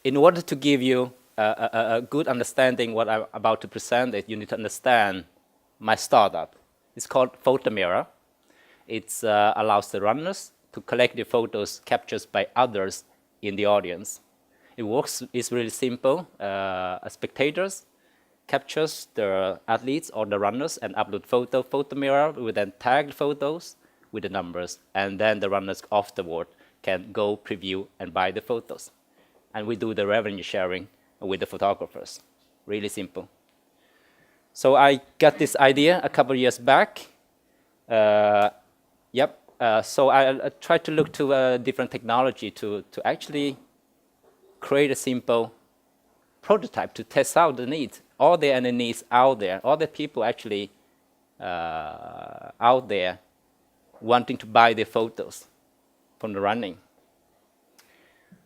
in order to give you a good understanding what I'm about to present, you need to understand my startup. It's called Photamera. It allows the runners to collect the photos captured by others in the audience. It works, it's really simple. Spectators captures the athletes or the runners and upload Photamera will then tag photos with the numbers, and then the runners afterward can go preview and buy the photos. And we do the revenue sharing with the photographers. Really simple. So I got this idea a couple of years back. So I tried to look to a different technology to actually create a simple prototype to test out the needs. Are there any needs out there? Are there people actually out there wanting to buy their photos from the running?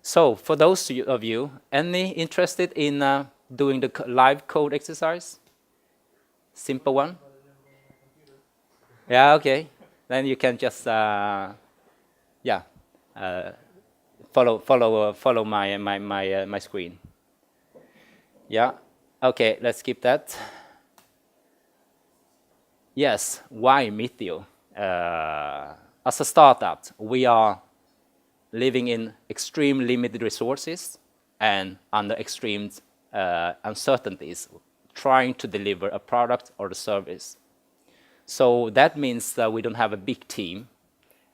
So for those of you, any interested in doing the live code exercise? Simple one? Yeah, okay. Then you can just follow my screen. Yeah. Okay, let's skip that. Yes, why Meteor? As a startup, we are living in extreme limited resources and under extreme uncertainties, trying to deliver a product or a service. So that means that we don't have a big team.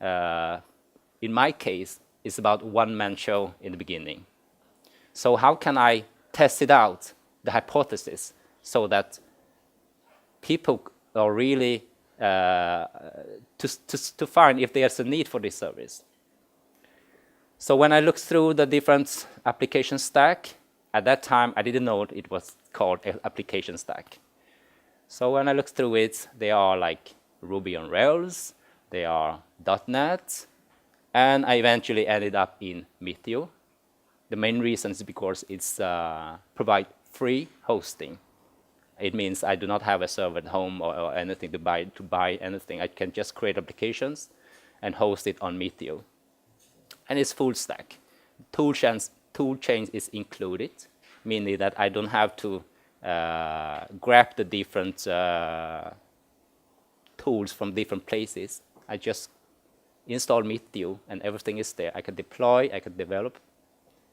In my case, it's about one-man show in the beginning. So how can I test it out, the hypothesis, so that people are really to find if there's a need for this service? So when I looked through the different application stack, at that time I didn't know it was called application stack. So when I looked through it, they are like Ruby on Rails, they are .NET, and I eventually ended up in Meteor. The main reason is because it's provide free hosting. It means I do not have a server at home or anything to buy anything. I can just create applications and host it on Meteor. And it's full stack. Tool chains is included, meaning that I don't have to grab the different tools from different places. I just install Meteor and everything is there. I can deploy, I can develop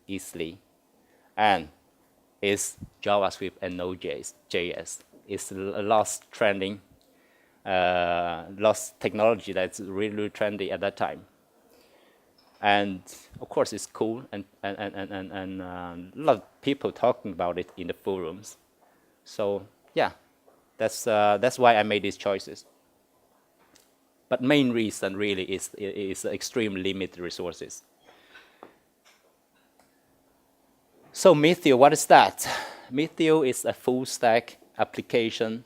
easily. And it's JavaScript and Node.js. It's the last trending, last technology that's really, really trendy at that time. And of course, it's cool, and a lot of people talking about it in the forums. So yeah, that's why I made these choices. But main reason really is extreme limited resources. So Meteor, what is that? Meteor is a full stack application,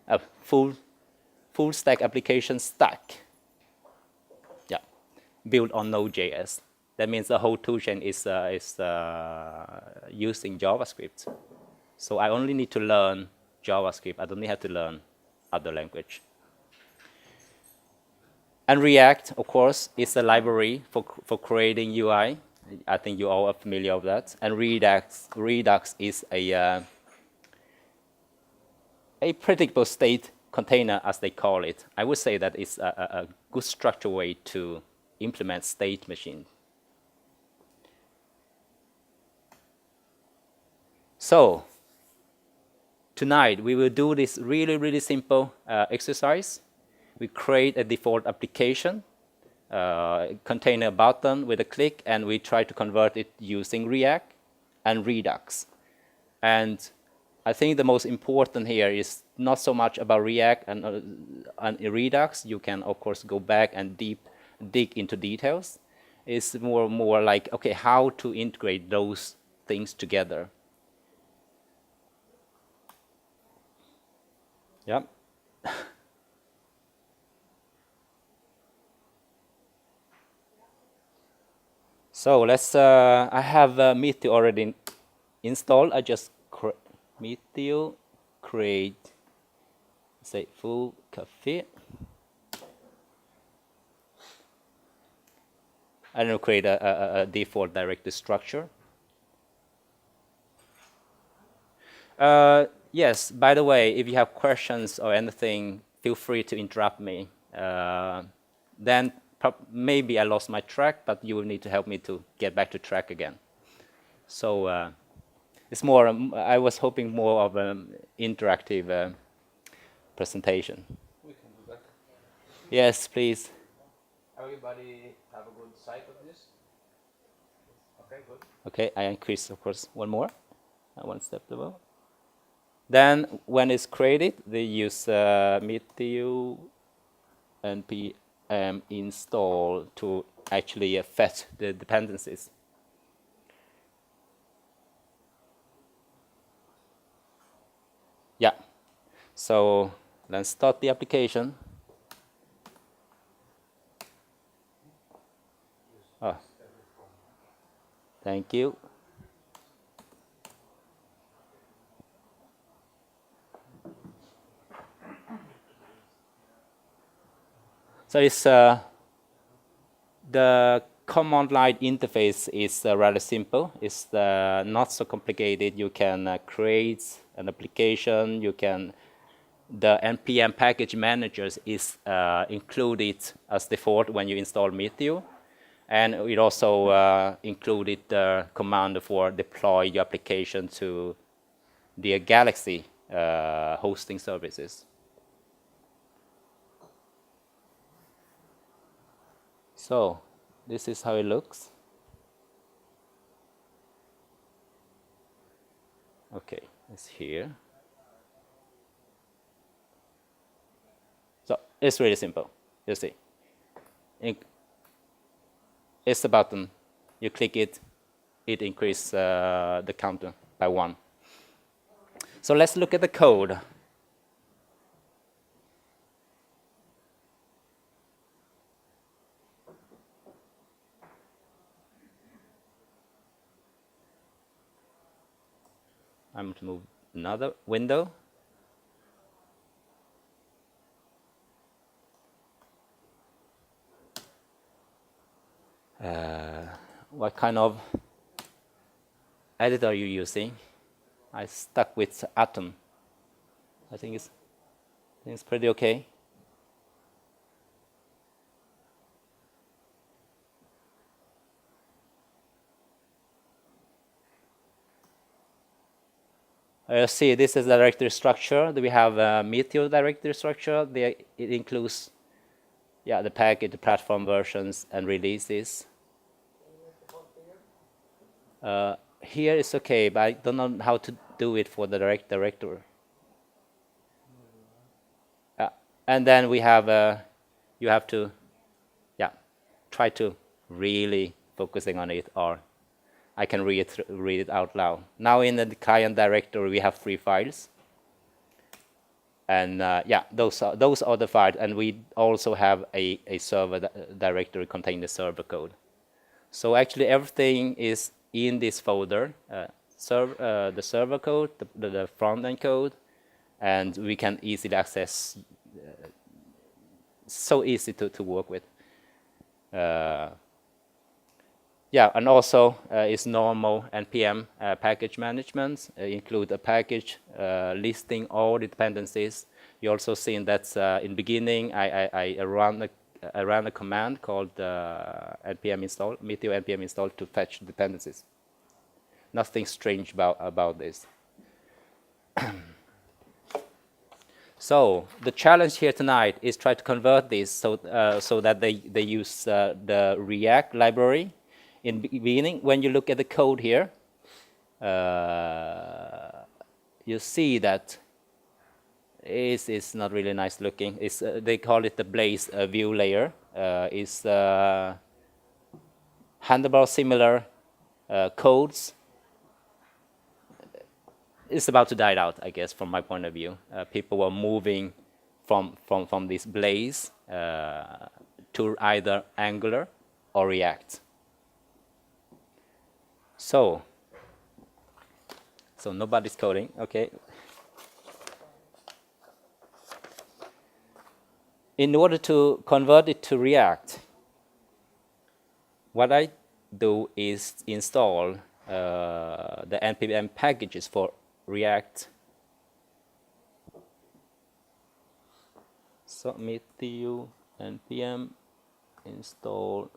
a full stack application stack. Yeah, built on Node.js. That means the whole toolchain is using JavaScript. So I only need to learn JavaScript. I don't have to learn other language. And React, of course, is a library for creating UI. I think you all are familiar with that. And Redux is a predictable state container, as they call it. I would say that it's a good structured way to implement state machine. So tonight we will do this really, really simple exercise. We create a default application, contain a button with a click, and we try to convert it using React and Redux. And I think the most important here is not so much about React and Redux. You can, of course, go back and dig into details. It's more like, okay, how to integrate those things together. Yeah. So let's, I have Meteor already installed. I just Meteor create, say, Foo Café. I don't know, create a default directory structure. Yes, by the way, if you have questions or anything, feel free to interrupt me. Then maybe I lost my track, but you will need to help me to get back to track again. So it's more, I was hoping more of an interactive presentation. We can do that. Yes, please. Everybody have a good sight of this? Okay, good. Okay, I increase, of course, one more. One step below. Then, when it's created, they use Meteor npm install to actually fetch the dependencies. Yeah. So let's start the application. Oh. Thank you. So it's the command line interface is rather simple. It's not so complicated. You can create an application. You can the npm package managers is included as default when you install Meteor, and it also included the command for deploy your application to the Galaxy hosting services. So this is how it looks. Okay, it's here. So it's really simple. You see, it's a button. You click it, it increases the counter by 1. So let's look at the code. I'm going to move another window. What kind of editor are you using? I stuck with Atom. I think it's pretty okay. See, this is the directory structure. We have a Meteor directory structure. It includes, the package, the platform versions, and releases. Here it's okay, but I don't know how to do it for the directory. And then we have, you have to, try to really focusing on it, or I can read it out loud. Now in the client directory, we have 3 files. And those are the files. And we also have a server directory containing the server code. So actually everything is in this folder, the server code, the front-end code, and we can easily access, so easy to work with. And also it's normal npm package management, include a package listing all the dependencies. You also seen that in the beginning I ran a command called npm install, Meteor npm install to fetch dependencies. Nothing strange about this. So the challenge here tonight is try to convert this so that they use the React library. In the beginning, when you look at the code here, you see that it's not really nice looking. They call it the Blaze view layer. It's handlebar similar codes. It's about to die out, I guess, from my point of view. People were moving from this Blaze to either Angular or React. So nobody's coding, okay. In order to convert it to React, what I do is install the npm packages for React. So Meteor npm install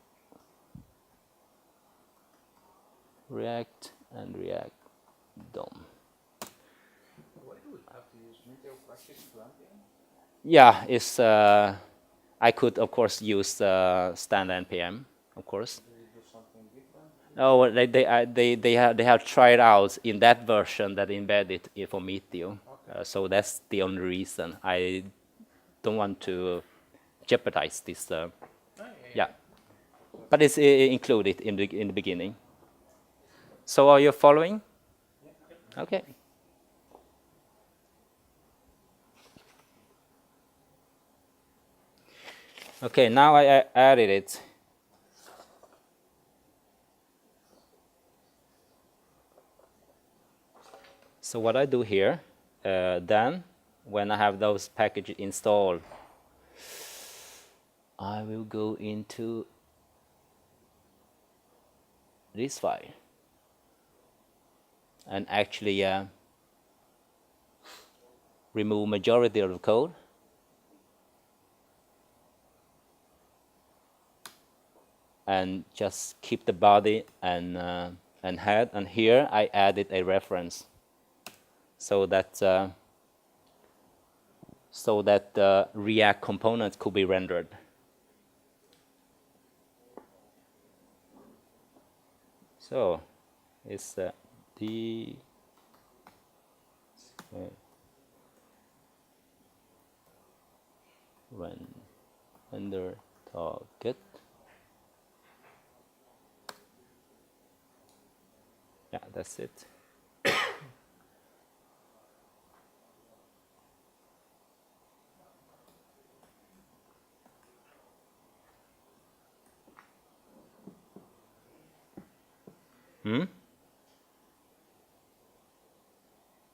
React and React DOM. Why do we have to use Meteor package to npm? Yeah, it's I could of course use standard npm, of course. Do we do something different? Oh, they have tried out in that version that embedded it for Meteor. Okay. So that's the only reason. I don't want to jeopardize this. Yeah, but it's included in the beginning. So are you following? Okay. Okay, now I added it. So what I do here, then when I have those packages installed, I will go into this file and actually remove majority of the code. And just keep the body and head. And here I added a reference so that React components could be rendered. So it's the render target. Yeah, that's it.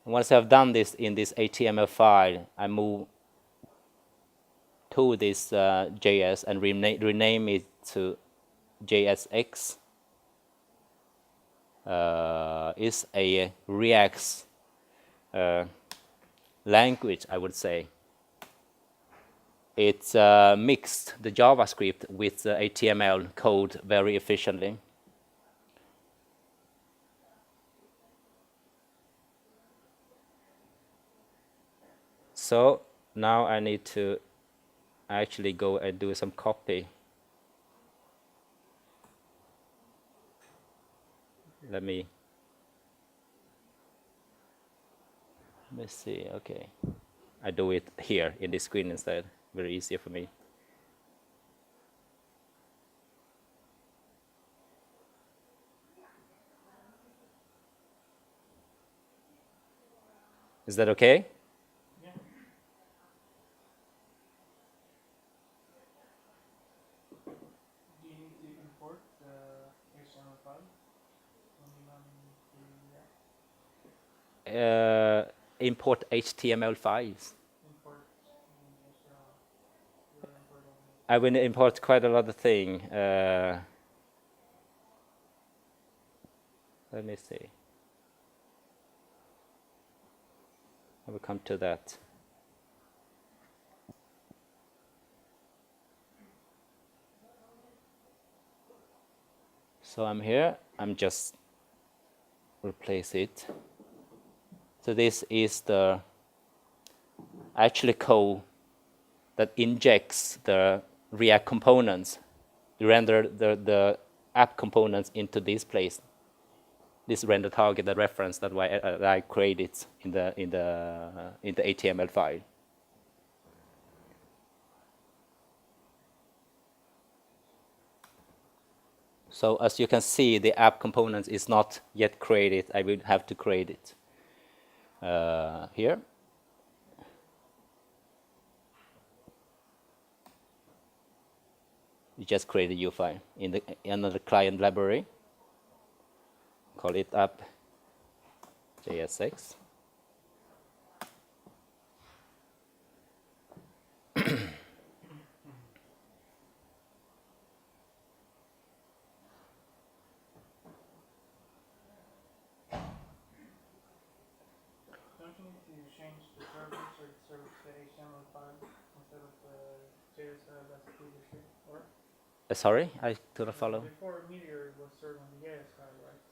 Once I've done this in this HTML file, I move to this JS and rename it to JSX. Is a React language, I would say. It's mixed the JavaScript with the HTML code very efficiently. So now I need to actually go and do some copy. Let me see. Okay, I do it here in this screen instead. Very easier for me. Is that okay? Yeah. Do you need to import the HTML file when you run the React? Import HTML files. Import I will import quite a lot of things. Let me see. I will come to that. So I'm here. I'm just replace it. So this is the actually code that injects the React components, render the app components into this place. This render target, the reference that I created in the HTML file. So as you can see, the app component is not yet created. I will have to create it here. We just create a U file in another client library. Call it app JSX. opportunity to change the service or the service to HTML file instead of the JS file as previously? Or Sorry, I couldn't follow. before Meteor it was serving the JS file, right?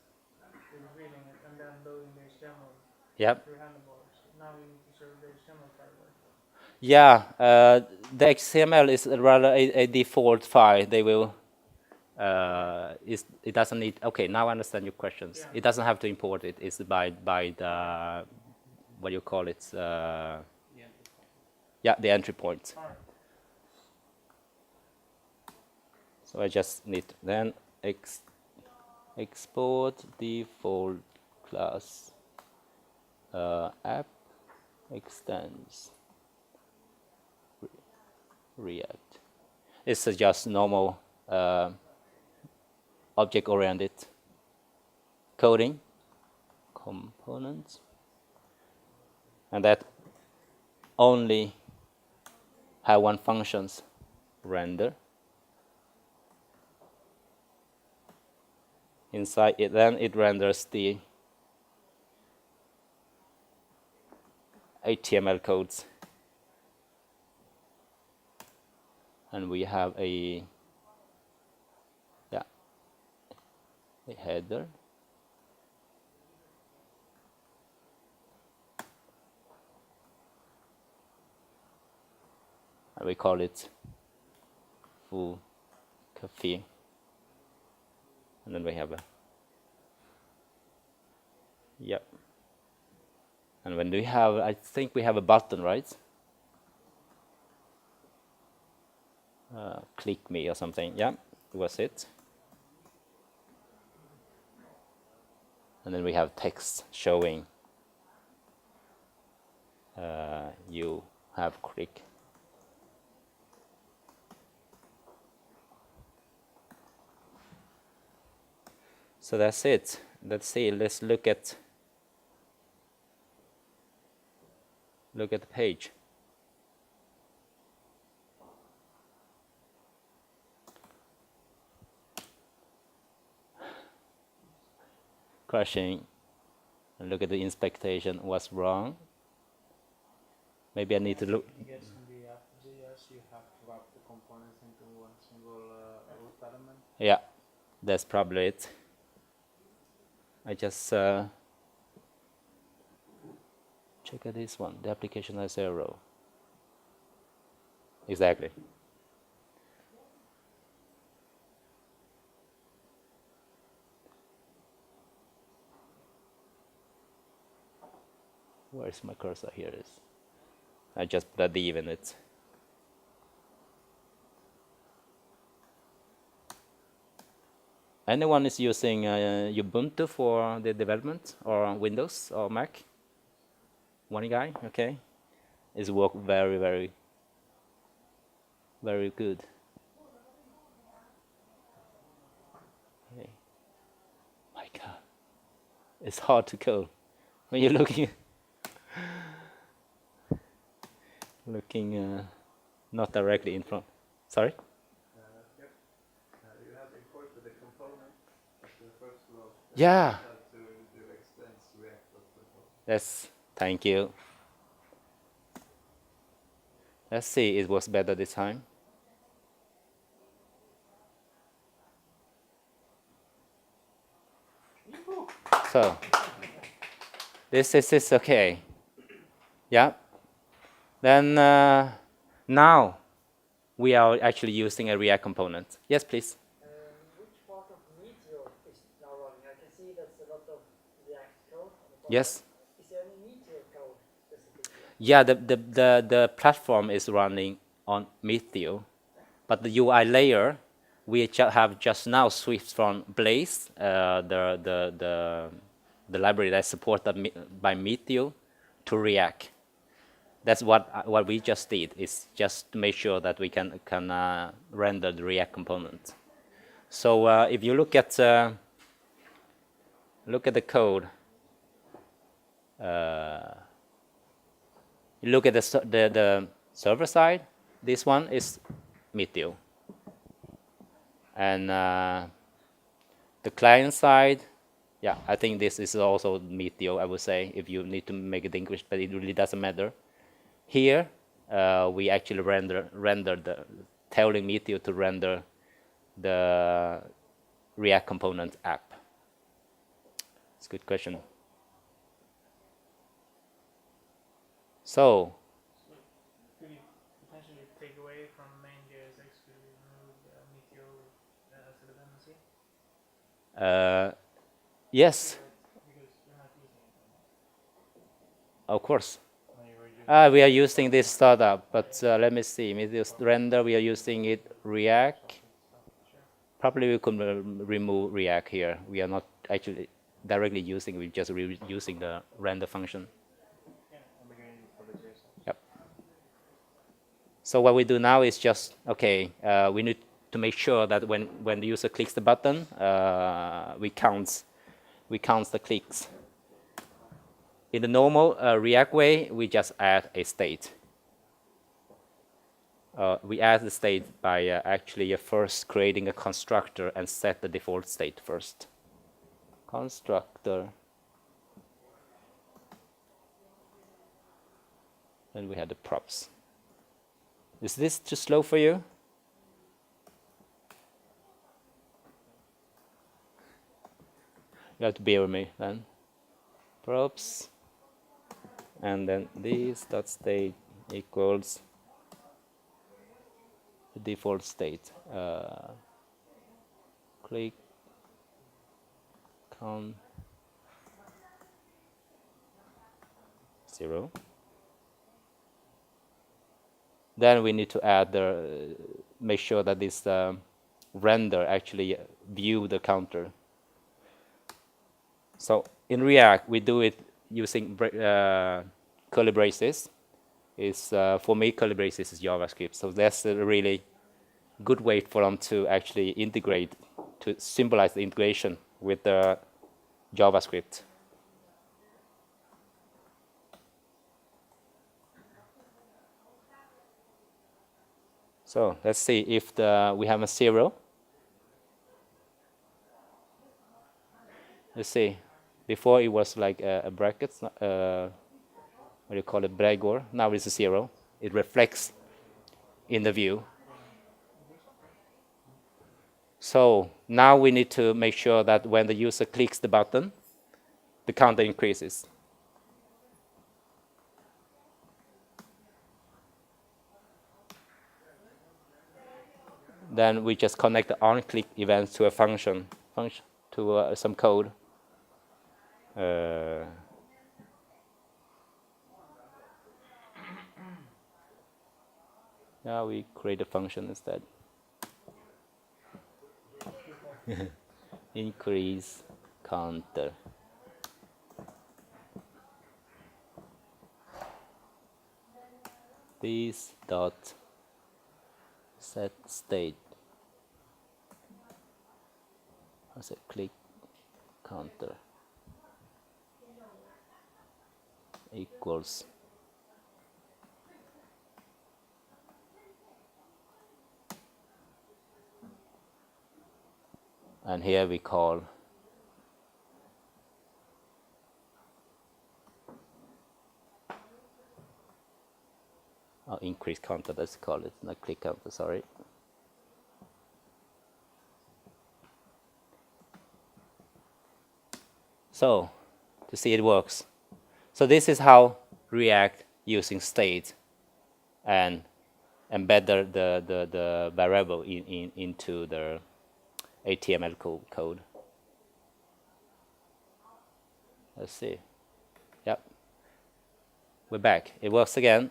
It was reading it and then loading the HTML Yep. through handlebars. Now you need to serve the HTML file, right? Yeah, the XML is rather a default file. They will. It doesn't need. Okay, now I understand your questions. Yeah. It doesn't have to import it. It's by the what do you call it? Yeah, the entry point. All right. So I just need then export default class app extends React. It's just normal object-oriented coding components, and that only have one functions render. Inside it, then it renders the HTML codes, and we have a header. And we call it Foo Café. And then we have a, yep. And when we have, I think we have a button, right? Click me or something, yeah, it was it. And then we have text showing you have click. So that's it. Let's see. Let's look at the page. Crashing. And look at the inspectation. What's wrong? Maybe I need to look. I guess in the app.js you have to wrap the components into one single root element. Yeah, that's probably it. I just check out this one. The application has error. Exactly. Where is my cursor? Here it is. I just put a div in it. Anyone is using Ubuntu for the development, or Windows or Mac? One guy, okay. It's work very, very, very good. Okay. My God, it's hard to code when you're looking not directly in front. Sorry. Yep. You have imported the component at the first row. Yeah. You have to do extends React. Yes. Thank you. Let's see. It was better this time. So this is okay. Yeah. Then now we are actually using a React component. Yes, please. Which part of Meteor is now running? I can see that's a lot of React code on the bottom. Yes. Is there any Meteor code specifically? Yeah, the platform is running on Meteor, but the UI layer we have just now switched from Blaze, the library that's supported by Meteor, to React. That's what we just did, is just to make sure that we can render the React component. So if you look at the code, you look at the server side. This one is Meteor, and the client side yeah, I think this is also Meteor, I would say, if you need to make it English, but it really doesn't matter. Here, we actually telling Meteor to render the React component app. It's a good question. So, Could you potentially take away from main.js X to remove Meteor as a dependency? yes, Because you're not using it anymore. of course. No, you were using We are using this startup, but let me see. Meteor render, we are using it React. Sure. Probably we could remove React here. We are not actually directly using, we're just using the render function. yeah, I'm beginning for the JS. Yep. So what we do now is just, okay, we need to make sure that when the user clicks the button, we count the clicks. In the normal React way, we just add a state. We add the state by actually first creating a constructor and set the default state first. Constructor. Then we have the props. Is this too slow for you? You have to bear with me then. Props. And then this dot state equals the default state. Click count 0. Then we need to add make sure that this render actually view the counter. So in React, we do it using curly braces. For me, curly braces is JavaScript. So that's a really good way for them to actually integrate, to symbolize the integration with the JavaScript. So let's see if we have a 0. Let's see. Before it was like a bracket, what do you call it, Bregor. Now it's a 0. It reflects in the view. So now we need to make sure that when the user clicks the button, the counter increases. Then we just connect the on-click event to a function to some code. Now we create a function instead. Increase counter. This dot set state. I said click counter equals and here we call increase counter, let's call it, not click counter, sorry. So to see it works. So this is how React using state and embed the variable into the HTML code. Let's see. Yep. We're back. It works again.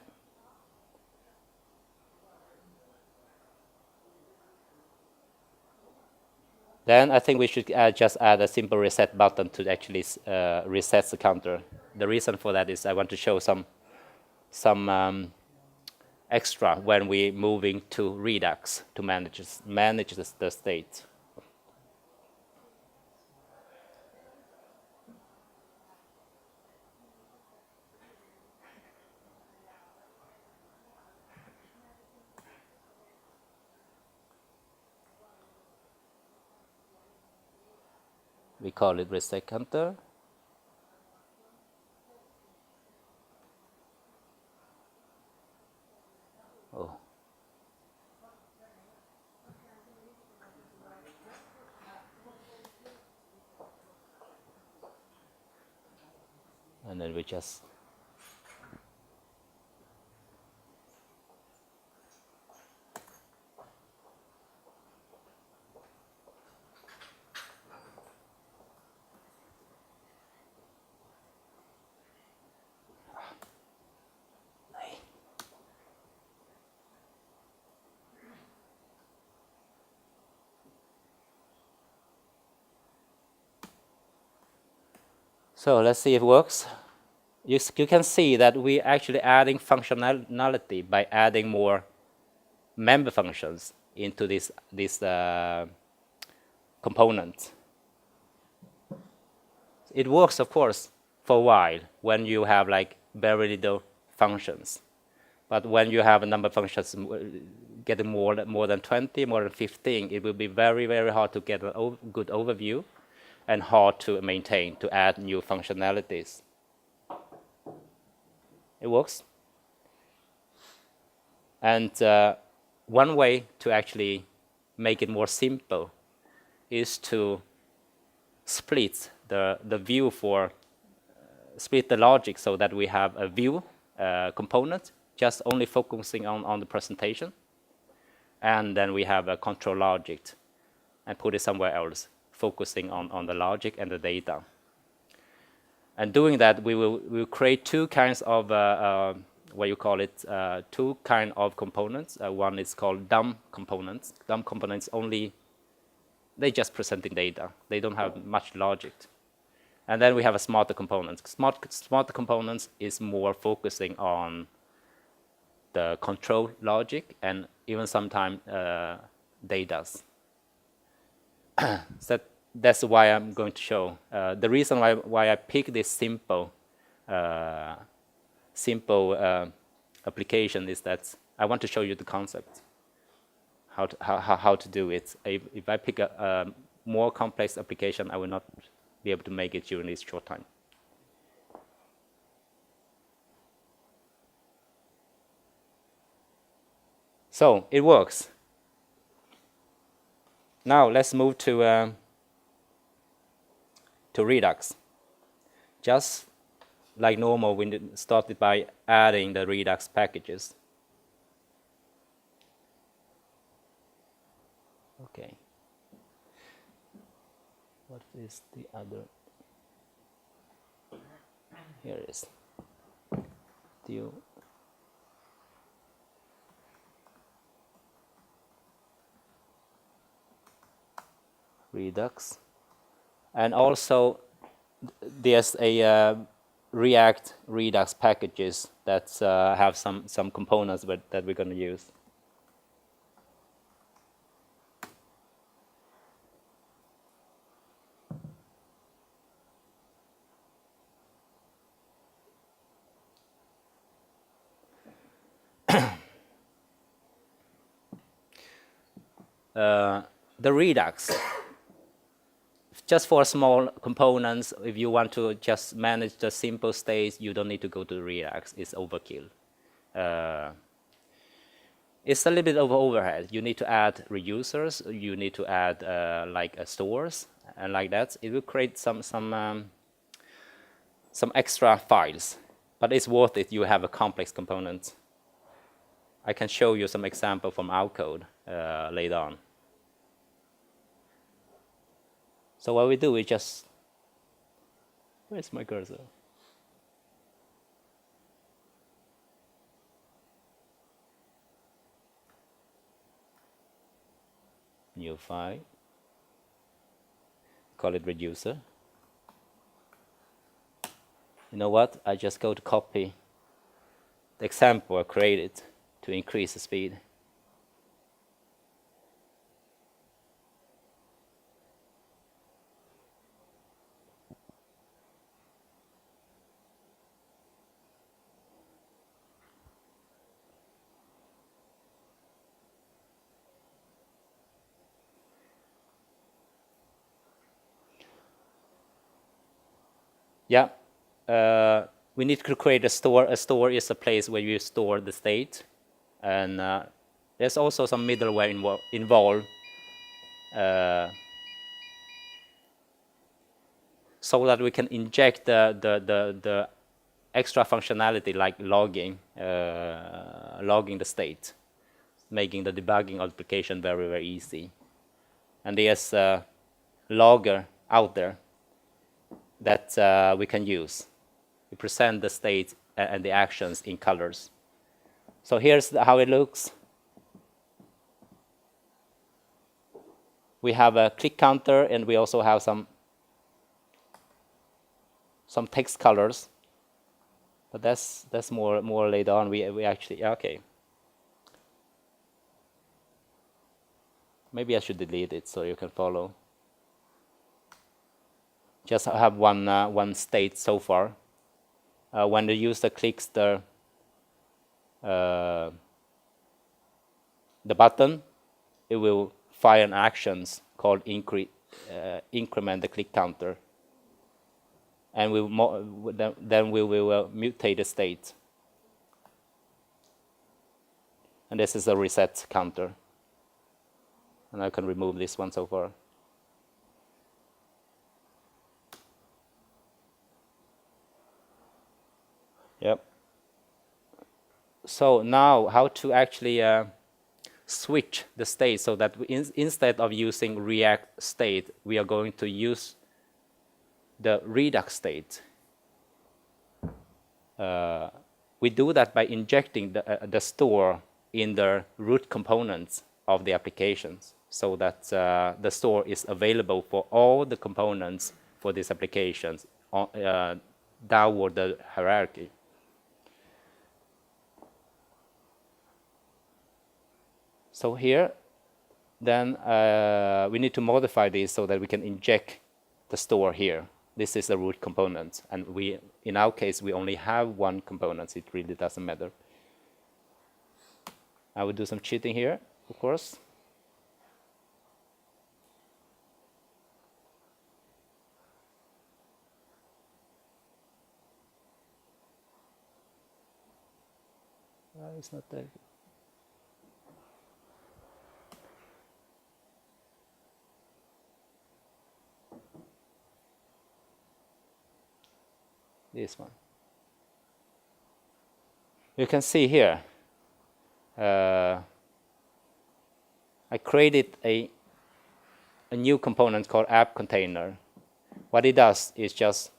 Then I think we should just add a simple reset button to actually reset the counter. The reason for that is I want to show some extra when we moving to Redux to manage the state. We call it reset counter. Oh. And then we just so let's see if it works. You can see that we're actually adding functionality by adding more member functions into this component. It works, of course, for a while when you have like very little functions. But when you have a number of functions getting more than 20, more than 15, it will be very, very hard to get a good overview and hard to maintain, to add new functionalities. It works. And one way to actually make it more simple is to split the view split the logic so that we have a view component just only focusing on the presentation. And then we have a control logic and put it somewhere else, focusing on the logic and the data. And doing that, we will create two kinds of, two kind of components. One is called dumb components. Dumb components they just presenting data. They don't have much logic. And then we have a smarter component. Smarter components is more focusing on the control logic and even sometimes data. So that's why I'm going to show. The reason why I pick this simple application is that I want to show you the concept, how to do it. If I pick a more complex application, I will not be able to make it during this short time. So it works. Now let's move to Redux. Just like normal, we started by adding the Redux packages. Okay. What is the other? Here it is. Redux. And also there's a React Redux packages that have some components that we're going to use. The Redux, just for small components, if you want to just manage the simple states, you don't need to go to Redux. It's overkill. It's a little bit of overhead. You need to add reusers. You need to add stores and like that. It will create some extra files, but it's worth it. You have a complex component. I can show you some example from our code later on. So what we do is just, where's my cursor? New file, call it reducer. You know what? I just go to copy the example I created to increase the speed. yeah, we need to create a store. A store is a place where you store the state, and there's also some middleware involved, so that we can inject the extra functionality like logging the state, making the debugging of the application very, very easy. And there's a logger out there that we can use. We present the state and the actions in colors. So here's how it looks. We have a click counter, and we also have some text colors. But that's more later on. We actually, okay. Maybe I should delete it so you can follow. Just have one state so far. When the user clicks the button, it will fire an actions called increment the click counter, and then we will mutate the state. And this is a reset counter. And I can remove this one so far. Yep. So now how to actually switch the state so that instead of using React state, we are going to use the Redux state. We do that by injecting the store in the root components of the applications, so that the store is available for all the components for these applications downward the hierarchy. So here, then we need to modify this so that we can inject the store here. This is the root component, and in our case, we only have one component, so it really doesn't matter. I will do some cheating here, of course. It's not there. This one. You can see here, I created a new component called app container. What it does is just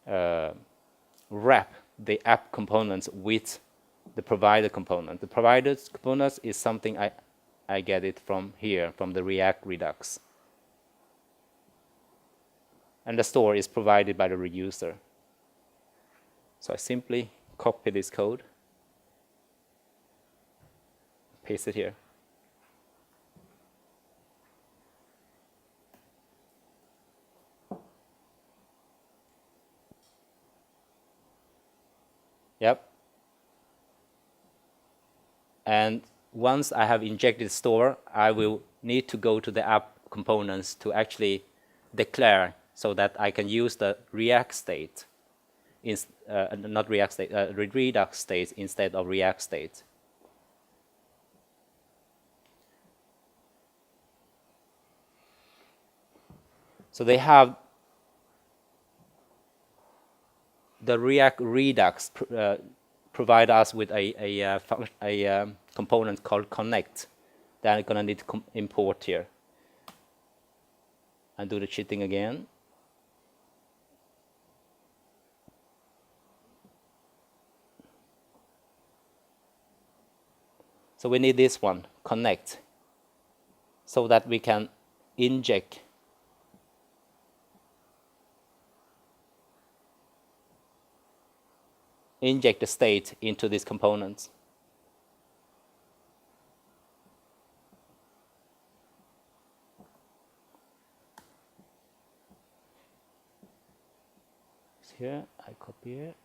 wrap the app components with the provided component. The provided components is something I get it from here, from the React Redux. And the store is provided by the reuser. So I simply copy this code, paste it here. Yep. And once I have injected store, I will need to go to the app components to actually declare, so that I can use the React state, not React state, Redux state instead of React state. So they have the React Redux provide us with a component called connect that I'm gonna need to import here. And do the cheating again. So we need this one, connect, so that we can inject the state into these components. Here, I copy it.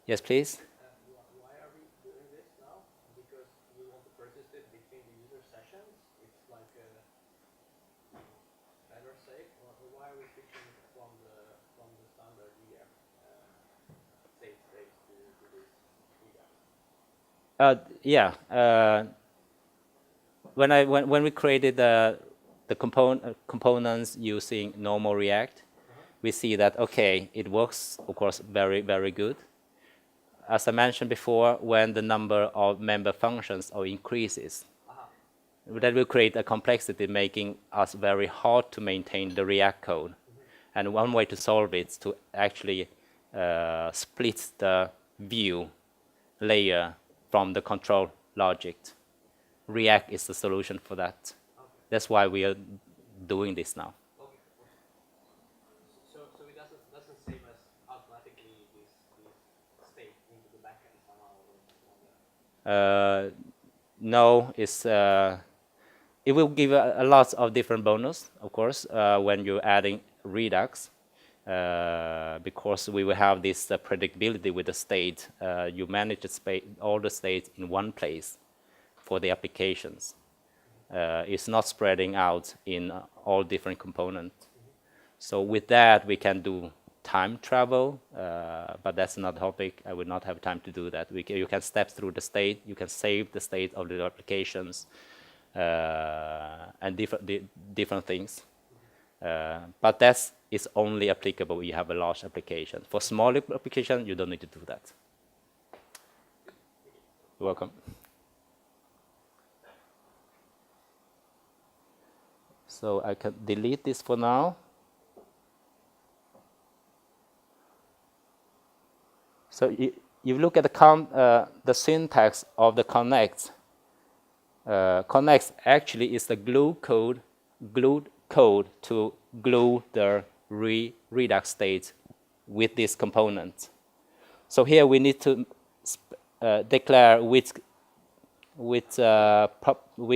Yes, please. Why are we doing this now? Because we want to persist it between the user sessions. It's like better safe. Or why are we switching from the standard React safe space to this Redux? Yeah. When we created the components using normal React, we see that okay, it works of course very very good. As I mentioned before, when the number of member functions or increases, that will create a complexity, making us very hard to maintain the React code. And one way to solve it is to actually split the view layer from the control logic. React is the solution for that. That's why we are doing this now. Okay. So it doesn't save us automatically this state into the backend somehow. No, it will give a lot of different bonus, of course, when you're adding Redux, because we will have this predictability with the state. You manage all the states in one place for the applications. It's not spreading out in all different components. So with that, we can do time travel, but that's another topic. I would not have time to do that. You can step through the state. You can save the state of the applications and different things. But that is only applicable when you have a large application. For small application, you don't need to do that. You're welcome. So I can delete this for now. So you look at the syntax of the connect. Connect actually is the glued code to glue the Redux state with this component. So here we need to declare which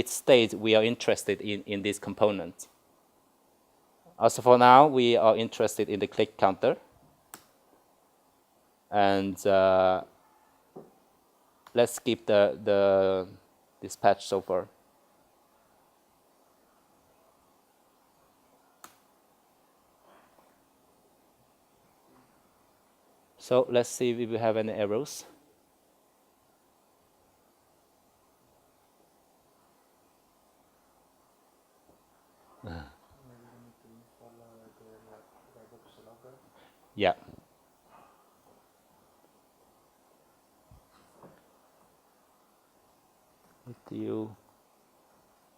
state we are interested in this component. Also for now, we are interested in the click counter. And let's skip this patch so far. So let's see if we have any errors. Maybe we need to install the Redux logger. Yeah.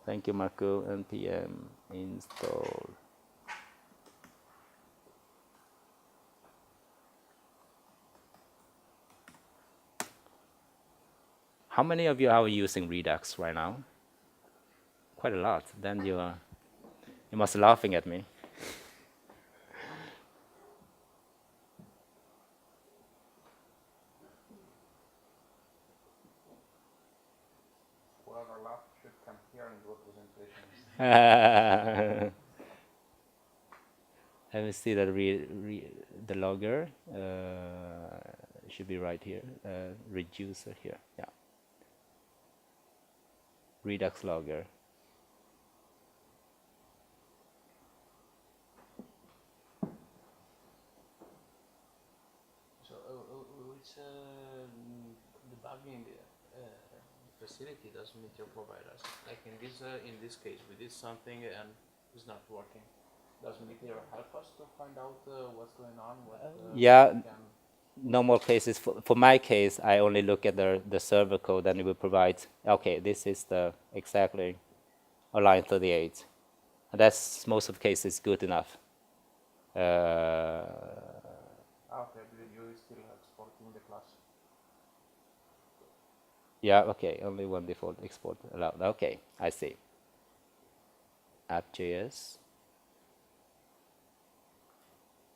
Thank you, Marco. npm install. How many of you are using Redux right now? Quite a lot. Then you must be laughing at me. Whoever laughed should come here and do a presentation. Let me see the logger. Should be right here. Reducer here. Yeah. Redux logger. So which debugging facility does Meteor provide us? Like in this case, we did something and it's not working. Does Meteor help us to find out what's going on? Yeah. Normal cases. For my case, I only look at the server code, and it will provide. Okay, this is exactly line 38. And that's most of the cases good enough. Okay, but you still exporting the class. Yeah. Okay. Only one default export allowed. Okay, I see. App.js.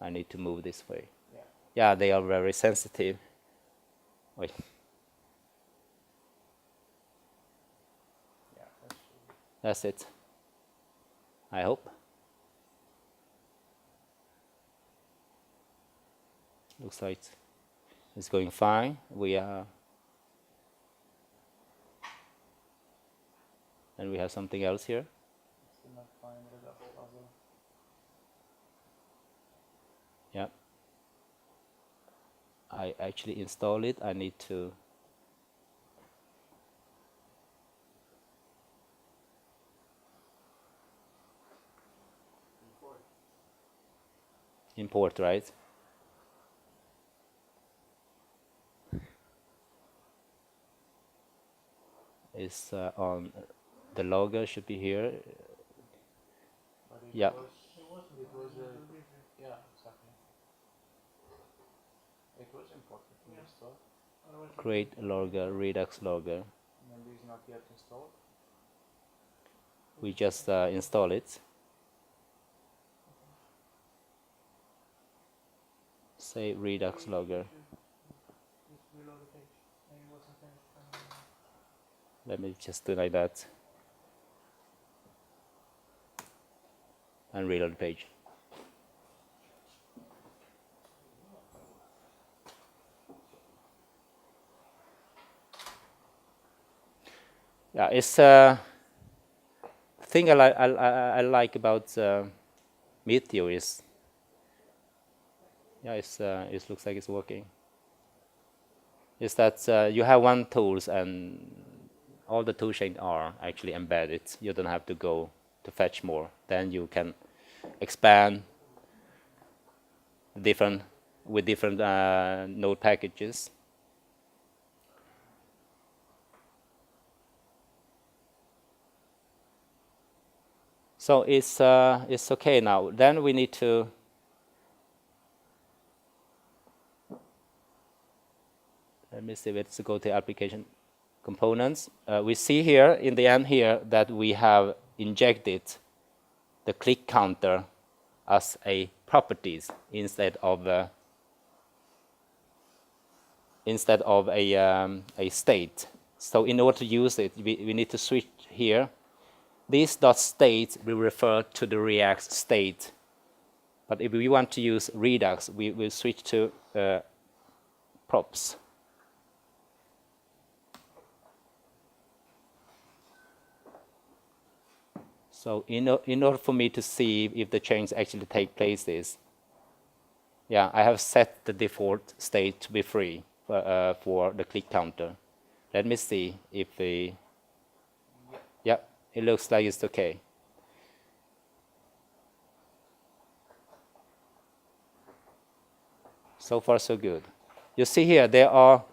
I need to move this way. Yeah, they are very sensitive. Wait. Yeah, That's it. I hope. Looks like It's going fine. And we have something else here. Still not find Redux puzzle. Yeah. I actually install it. I need to import, right? It's on the logger should be here. But it Yeah. was yeah, exactly. It was important to install. Create a logger, Redux logger. Maybe it's not yet installed. We just install it. Say Redux logger. Just reload the page. Maybe it wasn't finished. Let me just do like that. And reload the page. Yeah, it's a thing I like about Meteor is, yeah, it looks like it's working. Is that you have one tools and all the tool chain are actually embedded. You don't have to go to fetch more. Then you can expand with different node packages. So it's okay now. Then we need to let me see. Let's go to application components. We see here in the end here that we have injected the click counter as a properties instead of a state. So in order to use it, we need to switch here. This dot state will refer to the React state. But if we want to use Redux, we will switch to props. So in order for me to see if the change actually take place is, yeah, I have set the default state to be free for the click counter. Let me see if yeah, it looks like it's okay. So far, so good. You see here, there are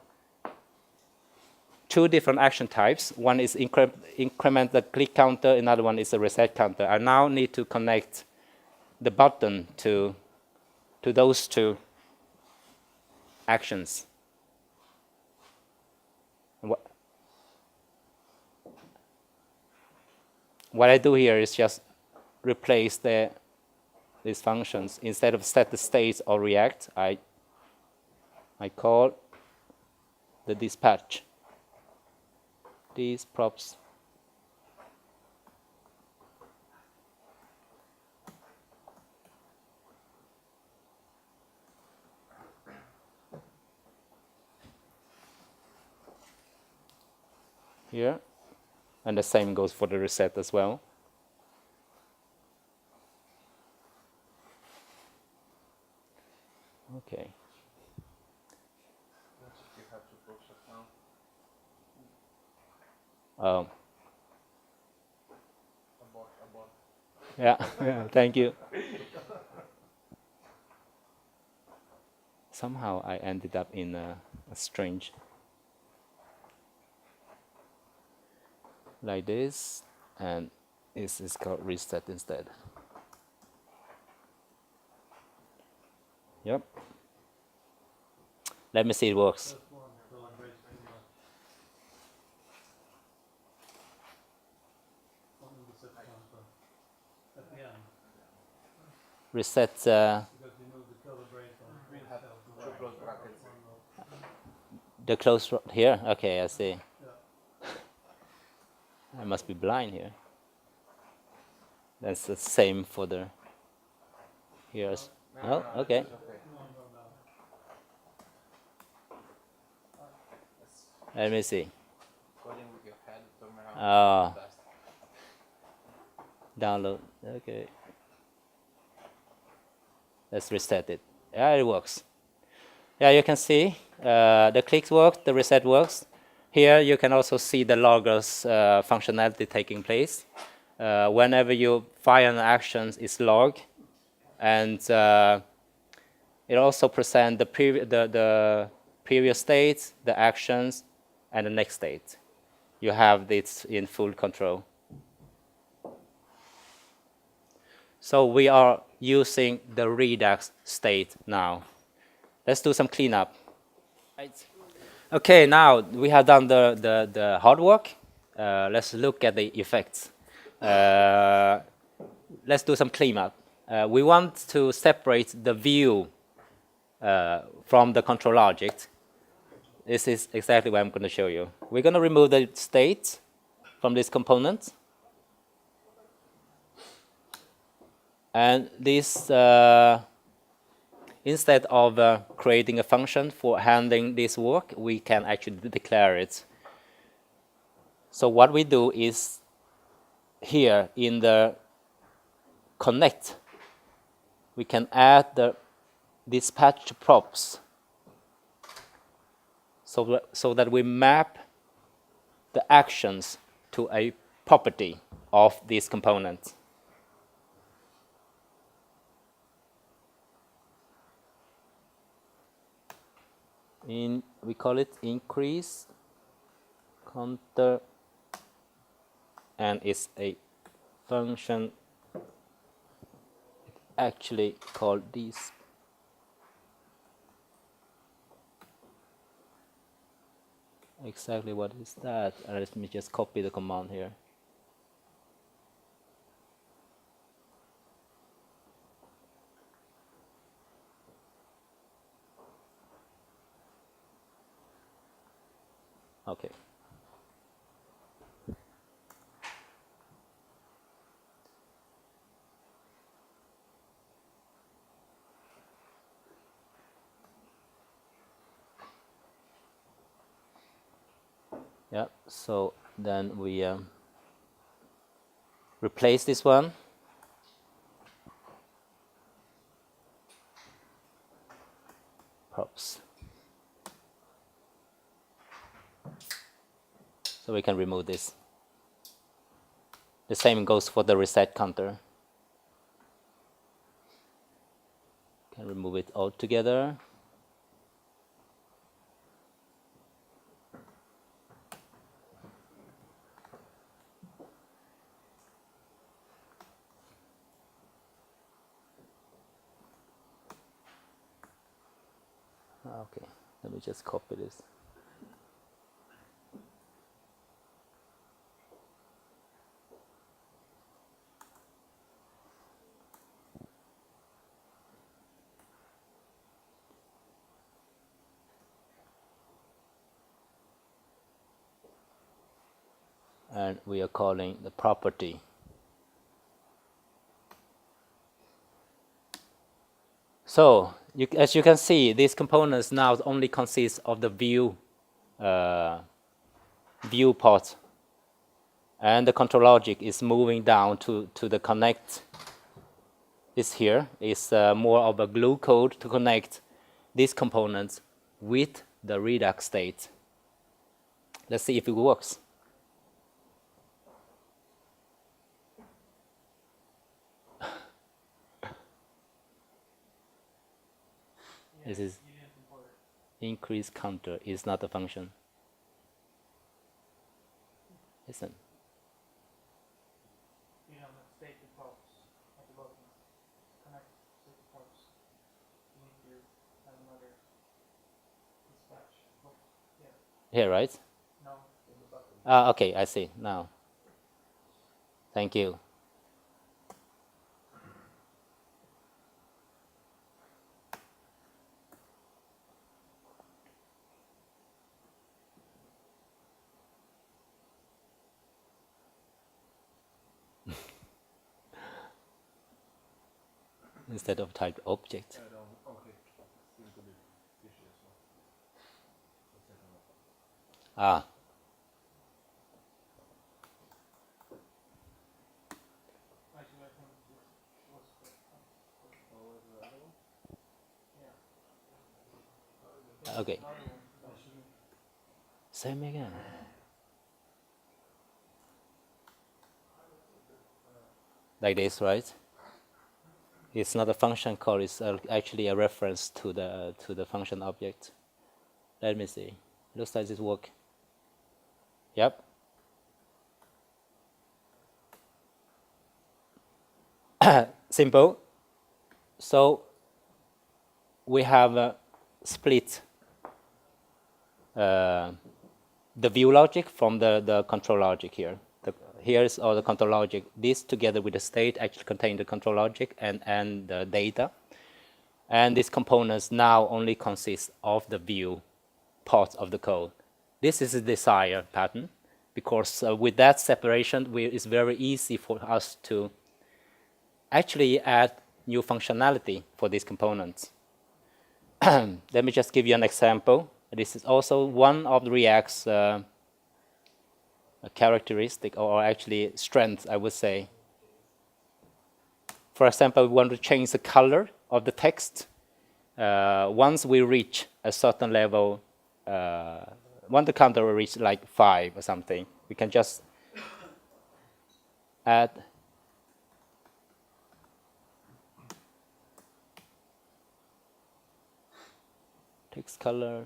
two different action types. One is increment the click counter, another one is a reset counter. I now need to connect the button to those two actions. What I do here is just replace these functions. Instead of set the state or React, I call the dispatch. These props. Here, and the same goes for the reset as well. Okay. You have to process now. Abort. Yeah, yeah, thank you. Somehow I ended up in a strange like this, and this is called reset instead. Yep. Let me see it works. Reset the close here. Okay, I see. I must be blind here. That's the same for the here. Oh, okay. Let me see. Coding with your head, Photamera Ah. is best. Download. Okay. Let's reset it. Yeah, it works. Yeah, you can see the clicks work, the reset works. Here you can also see the loggers functionality taking place. Whenever you fire an action, it's logged, and it also presents the previous state, the actions, and the next state. You have this in full control. So we are using the Redux state now. Let's do some cleanup. Right. Okay, now we have done the hard work. Let's look at the effects. Let's do some cleanup. We want to separate the view from the control object. This is exactly what I'm going to show you. We're going to remove the state from this component. And this, instead of creating a function for handling this work, we can actually declare it. So what we do is here in the connect, we can add the dispatch props so that we map the actions to a property of this component. We call it increase counter, and it's a function actually called this. Exactly what is that? Let me just copy the command here. Okay. Yeah, so then we replace this one. Props. So we can remove this. The same goes for the reset counter. Can remove it altogether. Okay, let me just copy this. And we are calling the property. So, as you can see, these components now only consist of the view viewport, and the control logic is moving down to the connect. This here is more of a glue code to connect these components with the Redux state. Let's see if it works. This is increase counter is not a function. Listen. You know, state the props at the bottom. Connect state the props. You need to have another dispatch. Yeah. Here, right? No. Okay, I see now. Thank you. Instead of type object. Ah, Actually, I think this was the yeah. okay. Another one actually. Same again. Like this, right? It's not a function call. It's actually a reference to the function object. Let me see. Looks like this work. Yep. Simple. So we have split the view logic from the control logic here. Here is all the control logic. This together with the state actually contain the control logic and the data. And these components now only consist of the view part of the code. This is a desired pattern because with that separation, it's very easy for us to actually add new functionality for these components. Let me just give you an example. This is also one of the React's characteristic, or actually strength, I would say. For example, we want to change the color of the text. Once we reach a certain level, once the counter reach like 5 or something, we can just add text color.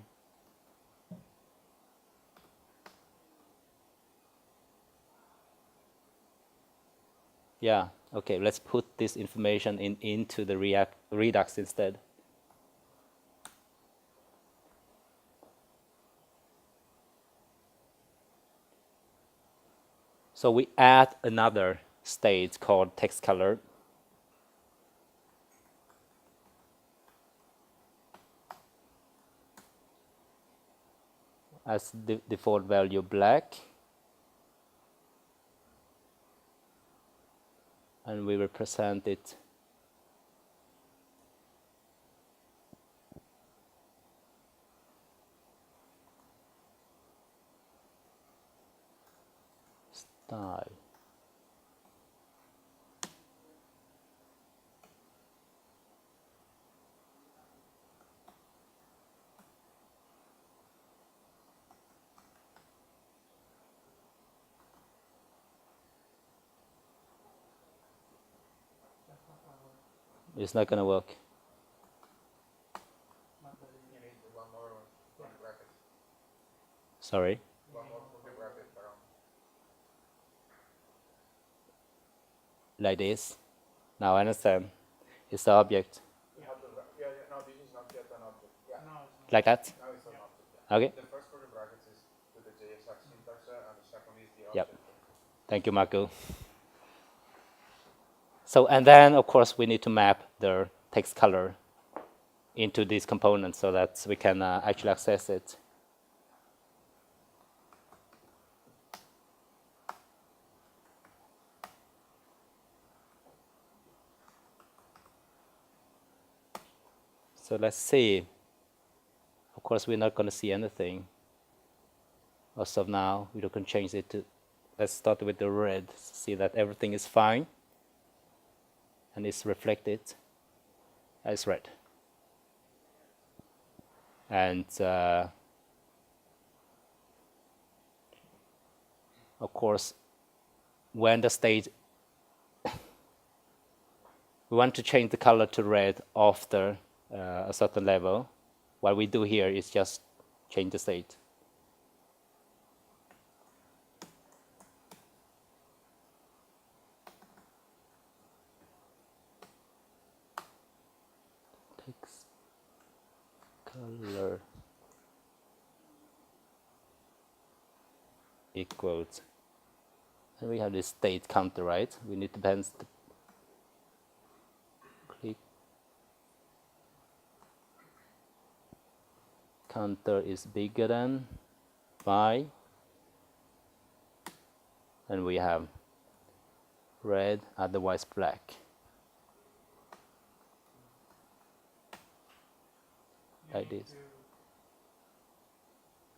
Yeah, okay, let's put this information into the Redux instead. So we add another state called text color. As the default value black. And we represent it style. It's not going to work. You need one more bracket. Sorry. One more bracket around. Like this. Now I understand. It's the object. No, this is not yet an object. Yeah. No, it's not. Like that? Now it's an object. Okay. The first curly brackets is to the JS syntax, and the second is the Yep. object. Thank you, Marco. So, and then, of course, we need to map the text color into these components so that we can actually access it. So let's see. Of course, we're not going to see anything. As of now, we can change it to, let's start with the red, see that everything is fine. And it's reflected as red. And of course, when the state, we want to change the color to red after a certain level. What we do here is just change the state. Text color equals, and we have this state counter, right? We need to click counter is bigger than 5, and we have red, otherwise black. Like this. Do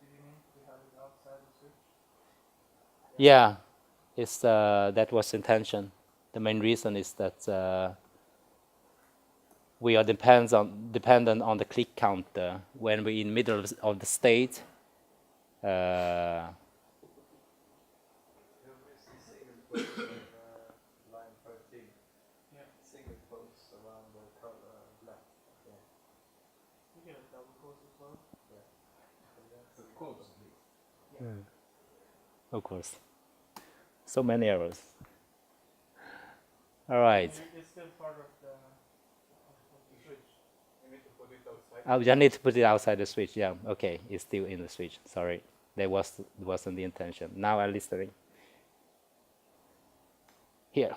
you mean to have it outside Yeah, it's that was intention. The main reason is that we are dependent on the click counter when we're in middle of the state. You're missing single quotes on line 13. Yeah. Single quotes around the color black. Okay. You get a double quotes as well. Yeah. But that's the quotes at least. Yeah. Of course. So many errors. All right. It's still part of the Switch. You need to put it outside. Oh, I need to put it outside the switch. Yeah. Okay. It's still in the switch. Sorry. That wasn't the intention. Now I'm listening. Here.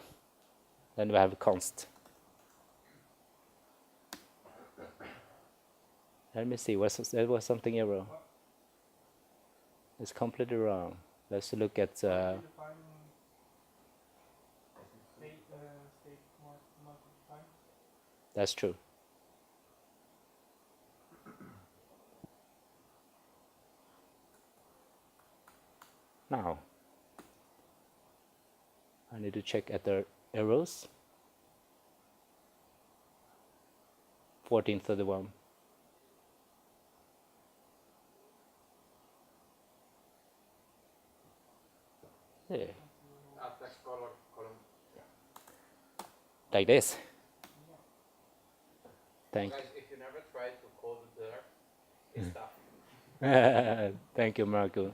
Then we have const. Let me see. There was something error. It's completely wrong. Let's look at. defining state not defined. That's true. Now, I need to check at the errors. 1431. Yeah, Text column. like this. Thank Guys, if you never try to code there, it's tough. Thank you, Marco.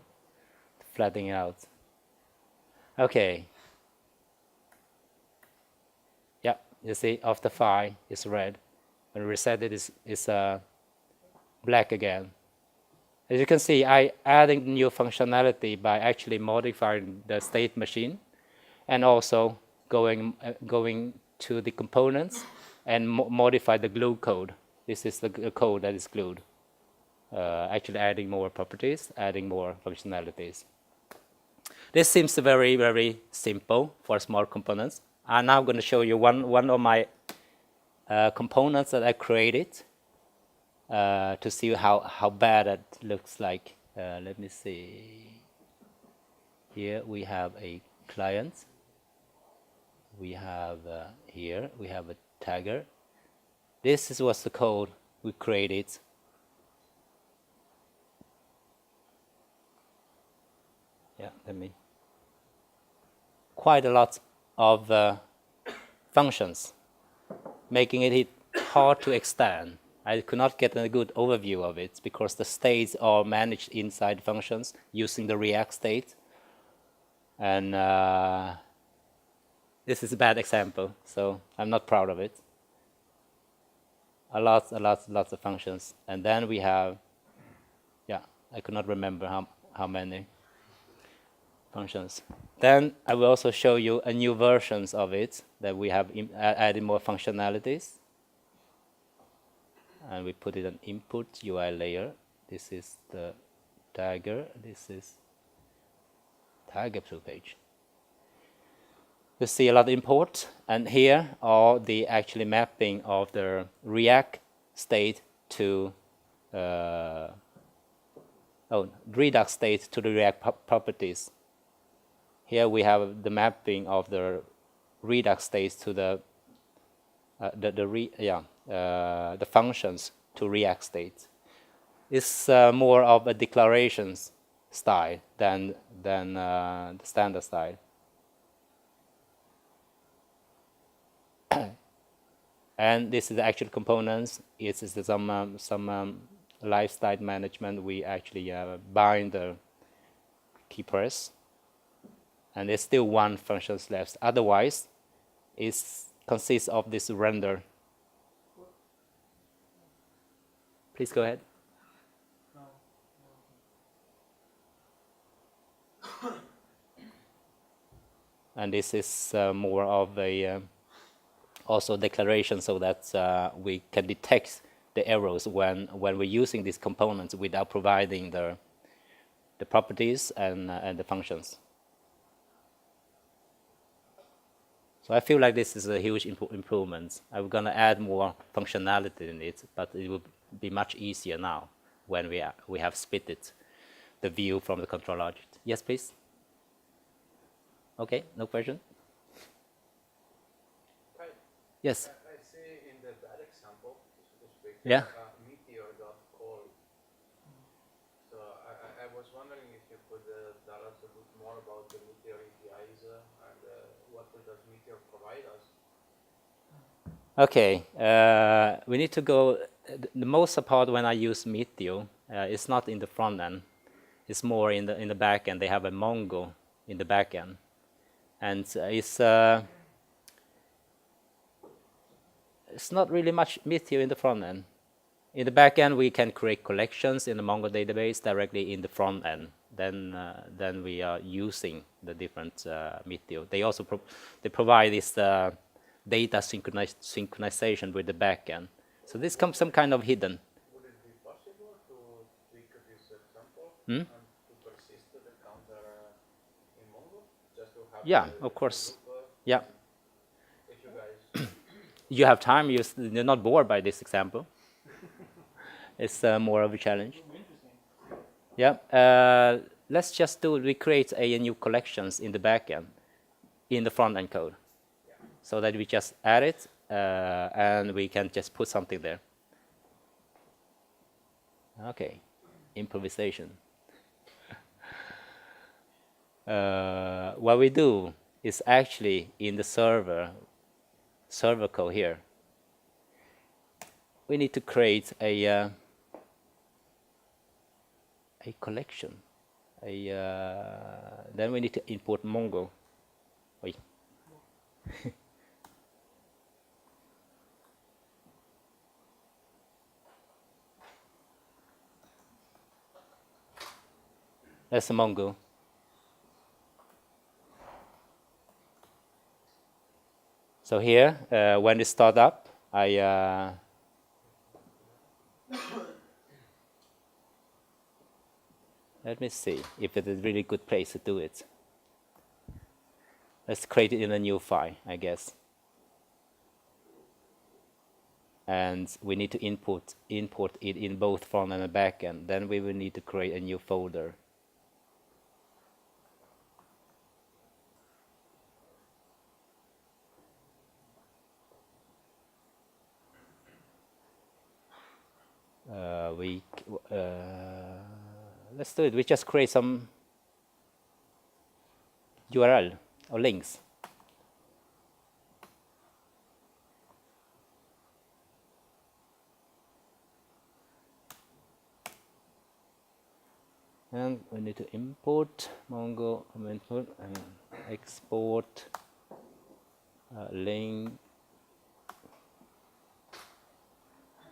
Flattening out. Okay. Yeah, you see, after 5 is red. When we reset it, it's black again. As you can see, I adding new functionality by actually modifying the state machine, and also going to the components and modify the glue code. This is the code that is glued. Actually adding more properties, adding more functionalities. This seems very, very simple for small components. I'm now going to show you one of my components that I created to see how bad it looks like. Let me see. Here we have a client. We have here we have a tagger. This was the code we created. Yeah, let me. Quite a lot of functions, making it hard to extend. I could not get a good overview of it because the states are managed inside functions using the React state. And this is a bad example, so I'm not proud of it. Lots of functions. And then we have, yeah, I could not remember how many functions. Then I will also show you a new versions of it that we have added more functionalities. And we put it an input UI layer. This is the tagger. This is tagger page. You see a lot of import, and here are the actually mapping of the React state to Redux state to the React properties. Here we have the mapping of the Redux states to the functions to React state. It's more of a declarations style than the standard style. And this is the actual components. It's some lifestyle management. We actually bind the key press. And there's still one function left. Otherwise, it consists of this render. Please go ahead. And this is more of a also declaration, so that we can detect the errors when we're using these components without providing the properties and the functions. So I feel like this is a huge improvement. I'm going to add more functionality in it, but it will be much easier now when we have split it, the view from the control object. Yes, please? Okay, no question. Right. Yes. I see in the bad example, so to speak, Yeah. Meteor got called. So I was wondering if you could tell us a bit more about the Meteor APIs and what does Meteor provide us? Okay, we need to go. The most part when I use Meteor, it's not in the front end. It's more in the back end. They have a Mongo in the back end, and it's not really much Meteor in the front end. In the back end, we can create collections in the Mongo database directly in the front end. Then we are using the different Meteor. They also they provide this data synchronization with the back end. So this comes some kind of hidden. Would it be possible to tweak this example Hmm? and to persist the counter in Mongo? Just to have Yeah, the of course. loop, Yeah. if you guys You have time. You're not bored by this example. It's more of a challenge. Interesting. Yeah. Let's just we create a new collections in the backend, in the front end code, so that we just add it and we can just put something there. Okay, improvisation. What we do is actually in the server code here. We need to create a collection. Then we need to import Mongo. Wait. That's a Mongo. So here, when it start up, let me see if it is a really good place to do it. Let's create it in a new file, I guess. And we need to import it in both front and back end. Then we will need to create a new folder. Let's do it. We just create some URL or links. And we need to import Mongo input and export link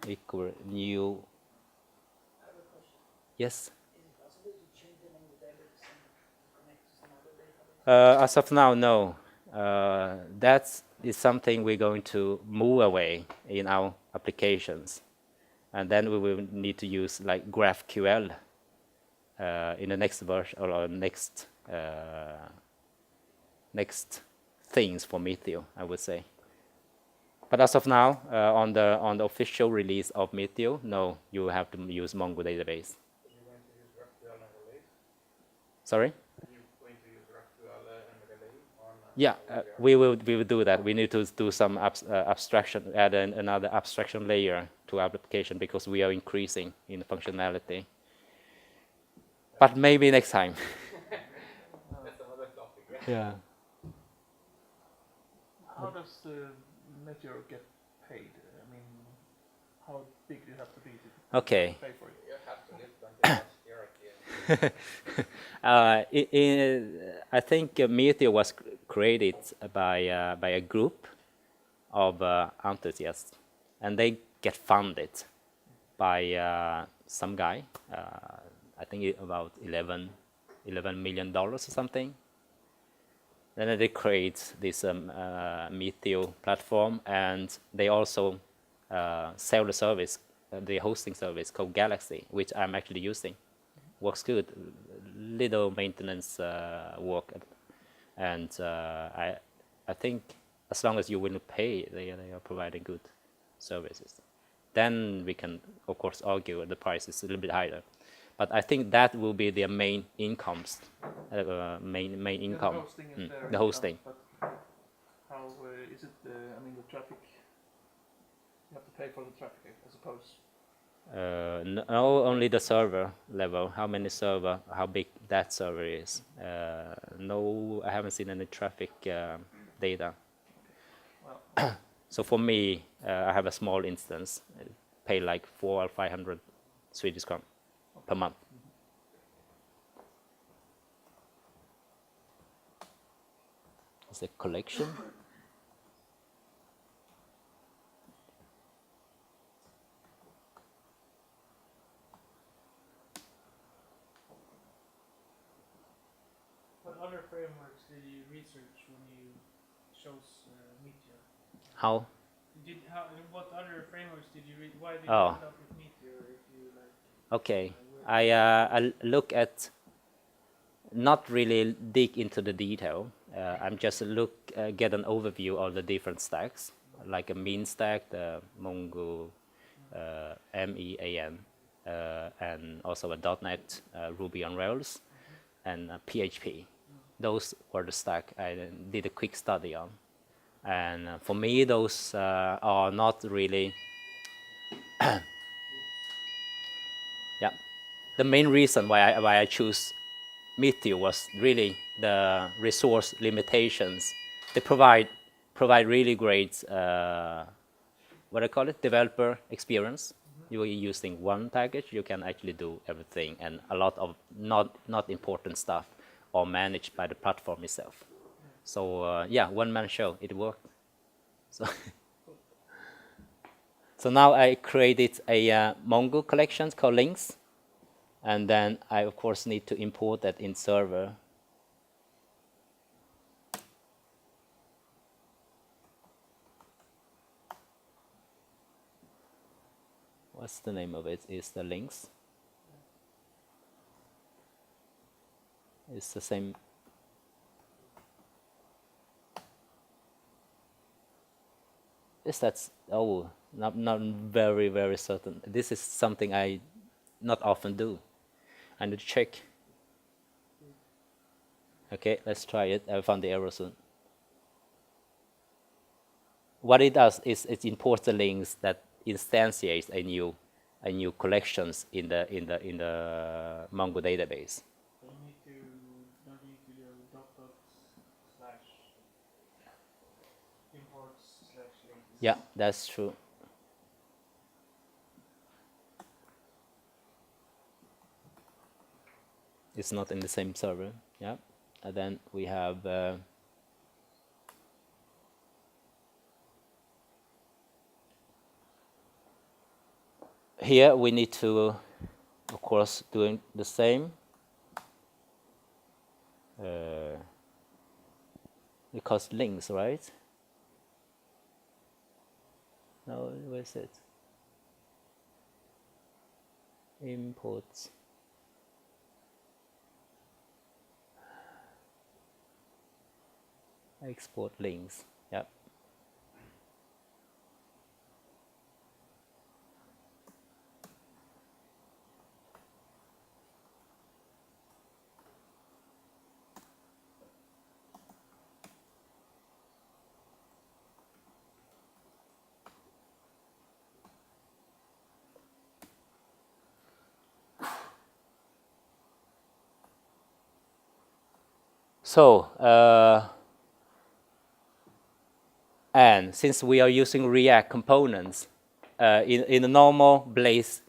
equal new. I have a question. Yes. Is it possible to change the Mongo database and to connect to some other database? As of now, no. That is something we're going to move away in our applications, and then we will need to use like GraphQL in the next version or next things for Meteor, I would say. But as of now, on the official release of Meteor, no, you have to use Mongo database. Are you going to use GraphQL and Relay? Sorry? Are you going to use GraphQL and Relay on? Yeah, we will do that. We need to do some abstraction, add another abstraction layer to our application because we are increasing in functionality. But maybe next time. That's another topic. Yeah. How does Meteor get paid? I mean, how big do you have to be to Okay. pay for it? You have to live 20 years. I think Meteor was created by a group of enthusiasts, and they get funded by some guy. I think about $11 million or something. Then they create this Meteor platform, and they also sell the service, the hosting service called Galaxy, which I'm actually using. Works good, little maintenance work, and I think as long as you will pay, they are providing good services. Then we can, of course, argue the price is a little bit higher. But I think that will be their main incomes, main income. The hosting is there. The hosting. But how is it? I mean, the traffic. You have to pay for the traffic, I suppose. No, only the server level. How many server? How big that server is? No, I haven't seen any traffic data. Well, So for me, I have a small instance. I pay like 400 or 500 Swedish kronor per month. It's a collection. what other frameworks did you research when you chose Meteor? How? What other frameworks did you read? Why did you Oh. end up with Meteor if you like? Okay, I look at, not really dig into the detail. I'm just get an overview of the different stacks, like a mean stack, the Mongo, MEAN, and also a .NET, Ruby on Rails, and PHP. Those were the stack I did a quick study on. And for me, those are not really. Yeah, the main reason why I choose Meteor was really the resource limitations. They provide really great what I call it, developer experience. You are using one package, you can actually do everything, and a lot of not important stuff are managed by the platform itself. So yeah, one man show, it worked. So so now I created a Mongo collection called links, and then I of course need to import that in server. What's the name of it? Is the links? It's the same. Is that? Oh, not very certain. This is something I not often do. I need to check. Okay, let's try it. I found the error soon. What it does is it imports the links that instantiates a new collections in the Mongo database. So you need to do /imports/links. Yeah, that's true. It's not in the same server. Yeah, and then we have. Here we need to, of course, doing the same. Because links, right? No, where is it? Imports. Export links. Yep. So, and since we are using React components, in a normal Blaze,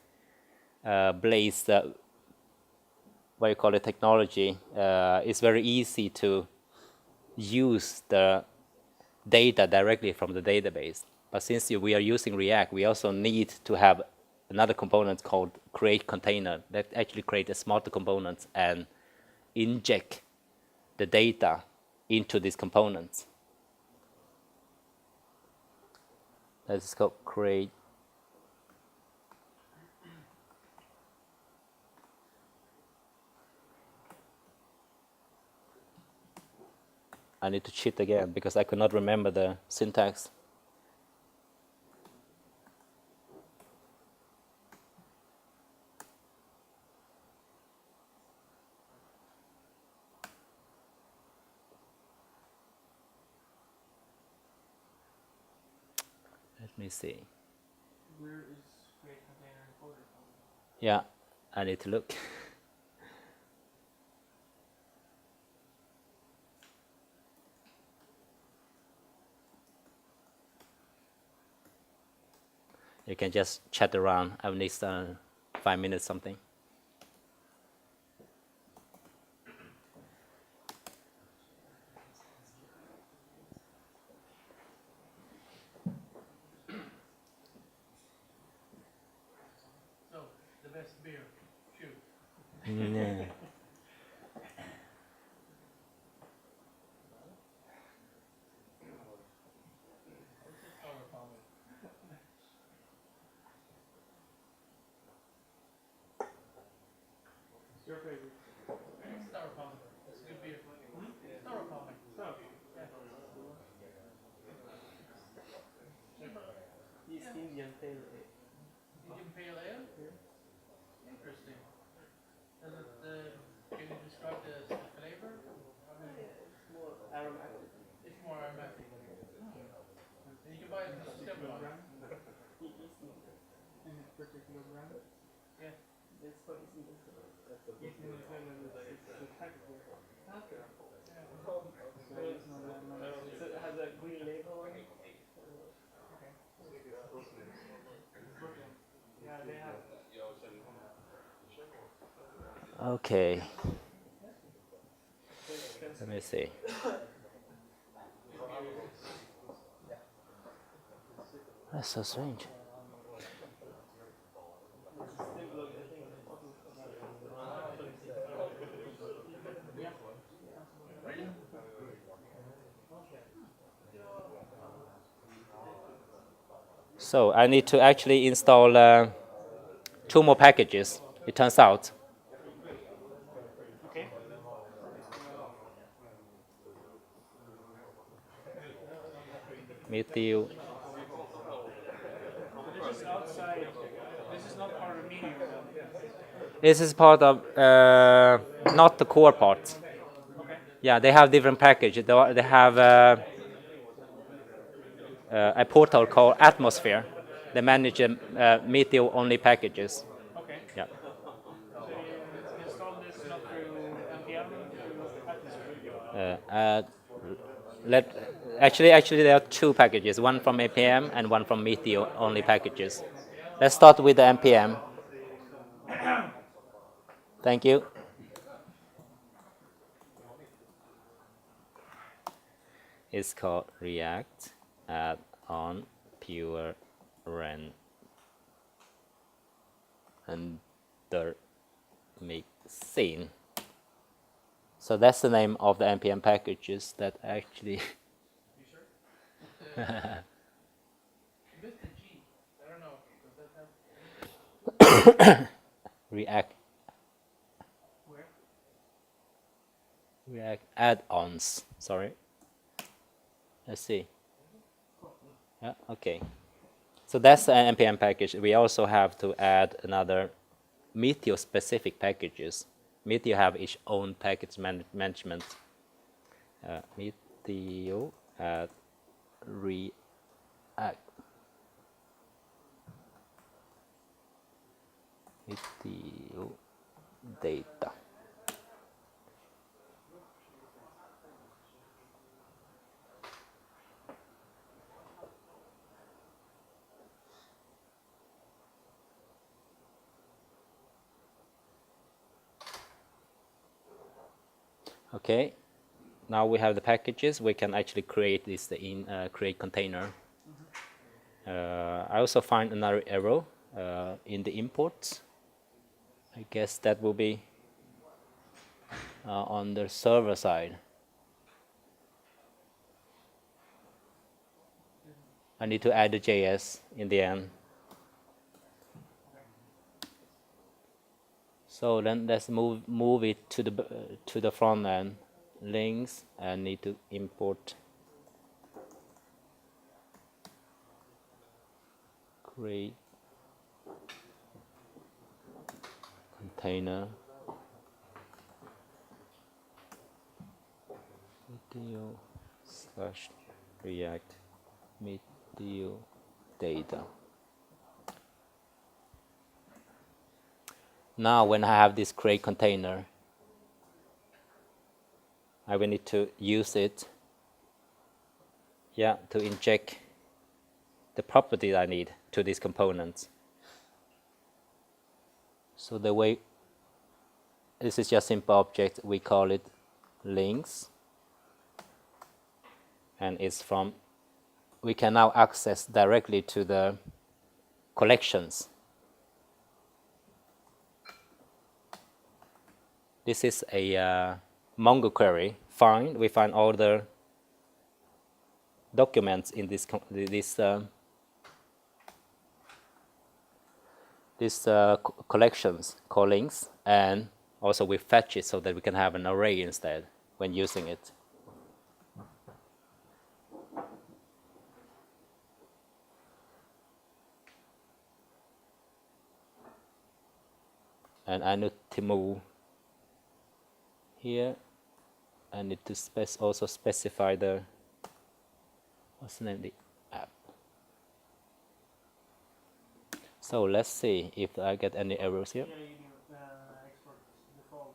what you call it, technology, it's very easy to use the data directly from the database. But since we are using React, we also need to have another component called create container that actually create a smarter component and inject the data into these components. Let's go create. I need to cheat again because I could not remember the syntax. Let me see. Where is create container and folder from? Yeah, I need to look. You can just chat around. I will need 5 minutes something. So, the best beer, shoot. Yeah. Your favorite? Styrofoam. It's good beer. Styrofoam. Stop. Yeah. East Indian Pale Ale. Indian Pale Ale? Yeah. Interesting. Does it, can you describe the flavor? It's more aromatic. It's more aromatic. And you can buy it from Stepwell. Any particular brand? Yeah. This one isn't this one. East Indian Pale Ale is the package beer. Okay. Yeah. So it's not so it has a green label on it. Okay. Yeah, they have. Okay. Let me see. That's so strange. So I need to actually install 2 more packages, it turns out. Okay. Meteor. This is outside. This is not part of Meteor. This is part of, not the core part. Okay. Yeah, they have different packages. They have a portal called Atmosphere. They manage Meteor only packages. Okay. Yeah. So you install this not through npm, through Atmosphere. Actually, there are 2 packages, one from npm and one from Meteor only packages. Let's start with the npm. Thank you. It's called React add-on pure render mixin. So that's the name of the npm packages that actually. You sure? Missed the G. I don't know. Does that have React where? React add-ons. Sorry. Let's see. Yeah. Okay. So that's an npm package. We also have to add another Meteor specific packages. Meteor have its own package management. Meteor add React. Meteor data. Okay, now we have the packages. We can actually create this in create container. I also find another error in the imports. I guess that will be on the server side. I need to add the JS in the end. So then let's move it to the front end. Links, I need to import create container Meteor /React Meteor data. Now when I have this create container, I will need to use it, to inject the property I need to these components. So the way, this is just simple object, we call it links, and it's from, we can now access directly to the collections. This is a Mongo query. We find all the documents in this collections called links, and also we fetch it so that we can have an array instead when using it. And I need to move here. I need to also specify the, what's the name of the app. So let's see if I get any errors here. Yeah, you do export default.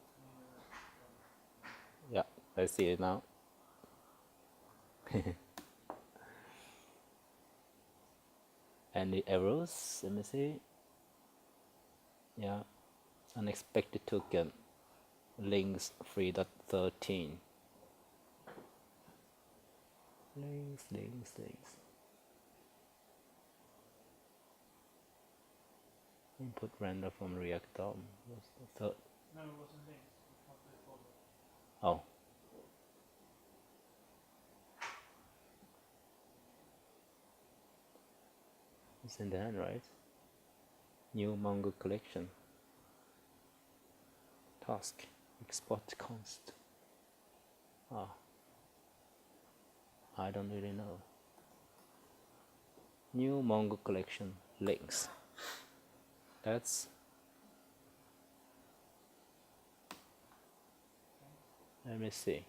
Yeah, I see it now. Any errors? Let me see. Yeah, unexpected token. Links 3.13. Links. Input render from React DOM. What's the third? No, it wasn't links. It's not the folder. Oh. It's in the end, right? New Mongo collection. Task. Export const. Oh. I don't really know. New Mongo collection links. That's, let me see.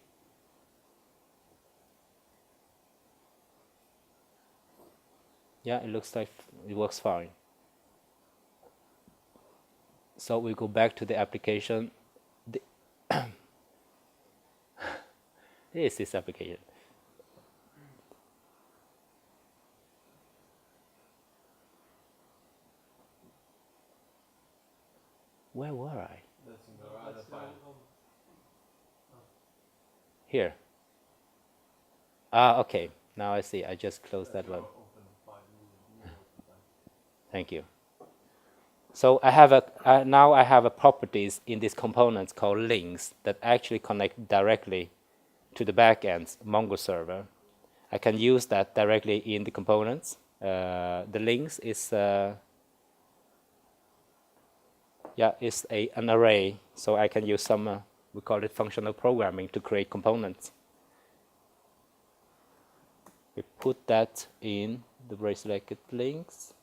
Yeah, it looks like it works fine. So we go back to the application. Here is this application. Where were I? That's in the other file. Here. Ah, okay. Now I see. I just closed that one. Thank you. So I have now I have a properties in these components called links that actually connect directly to the backend's Mongo server. I can use that directly in the components. The links is an array, so I can use some we call it functional programming to create components. We put that in the bracelet links.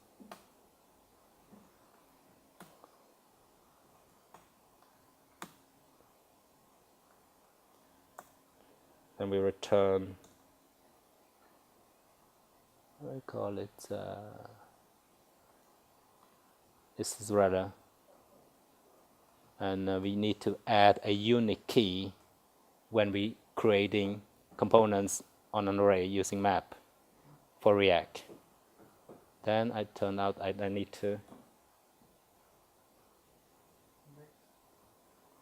Then we return, I call it, this is rather, and we need to add a unique key when we creating components on an array using map for React. Then I turn out I need to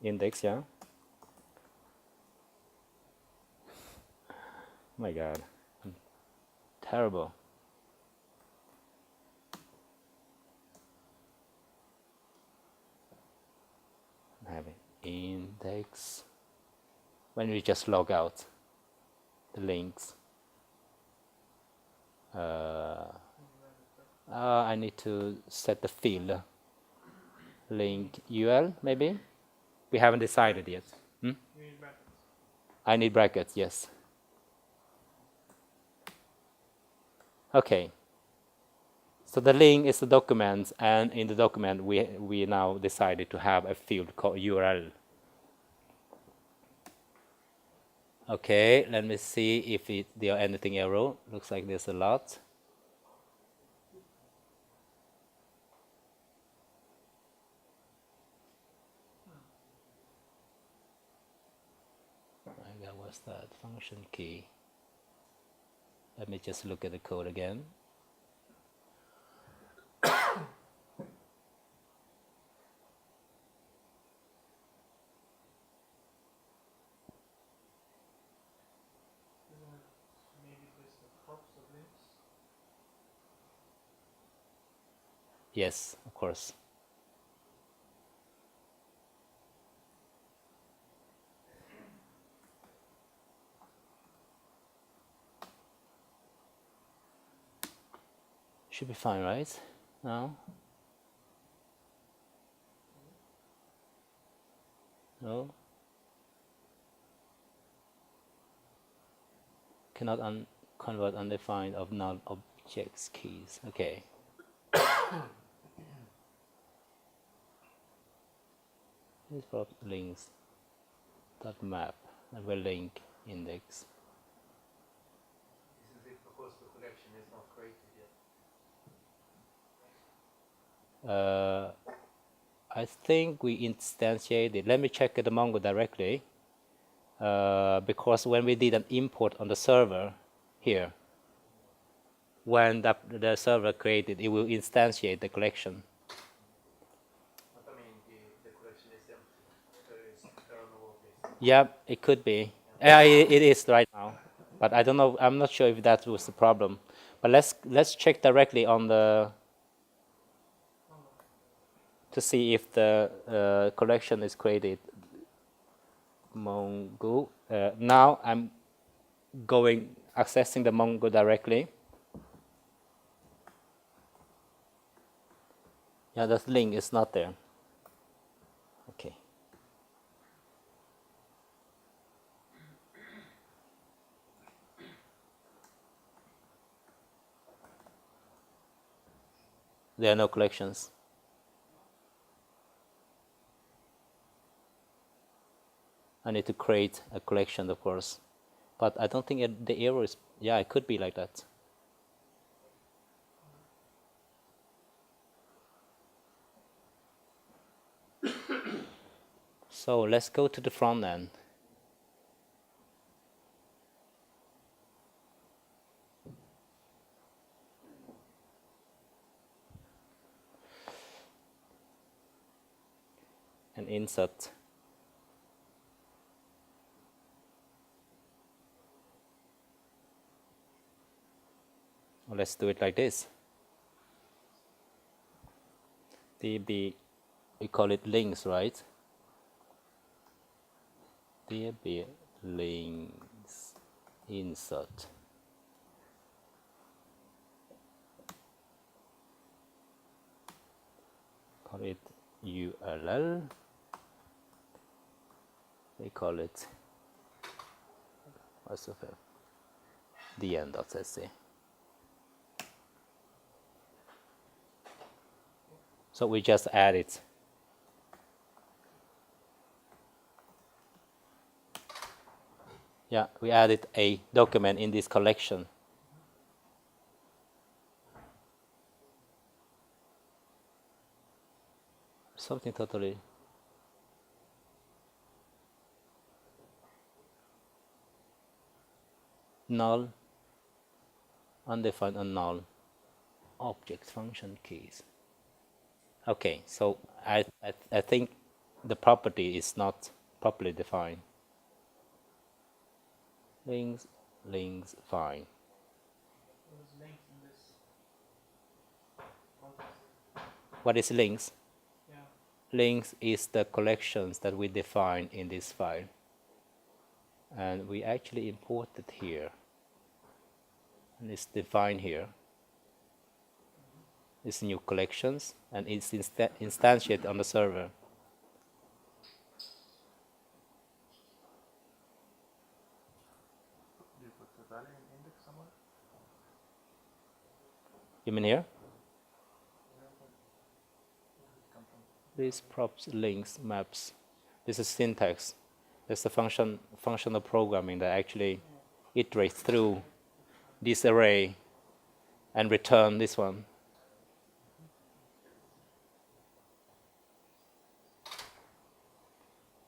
index, yeah. Oh my God, I'm terrible. I have an index. When we just log out the links. I need to set the field. Link UL, maybe? We haven't decided yet. You need brackets. I need brackets, yes. Okay. So the link is the document, and in the document we now decided to have a field called URL. Okay, let me see if there are anything error. Looks like there's a lot. What's that? Function key. Let me just look at the code again. Maybe there's the props of links. Yes, of course. Should be fine, right? No? No? Cannot convert undefined of null objects keys. Okay. This prop links dot map and will link index. Isn't it because the collection is not created yet? I think we instantiated. Let me check the Mongo directly. Because when we did an import on the server here, when the server created, it will instantiate the collection. But I mean, the collection is empty. There are no objects. Yeah, it could be. Yeah, it is right now, but I don't know. I'm not sure if that was the problem. But let's check directly on the to see if the collection is created. Mongo. Now I'm accessing the Mongo directly. Yeah, that link is not there. Okay. There are no collections. I need to create a collection, of course. But I don't think the error is... Yeah, it could be like that. So let's go to the front end. And insert. Well, let's do it like this. DB, we call it links, right? DB links insert. Call it URL. We call it what's the fair? dn.sc. So we just add it. Yeah, we added a document in this collection. Something totally... null, undefined and null, object function keys. Okay, so I think the property is not properly defined. Links, fine. There's links in this context. What is links? Yeah. Links is the collections that we define in this file. And we actually import it here. And it's defined here. It's new collections, and it's instantiated on the server. Do you put the value in index somewhere? You mean here? Where did it come from? These props, links, maps. This is syntax. That's the functional programming that actually iterates through this array and return this one.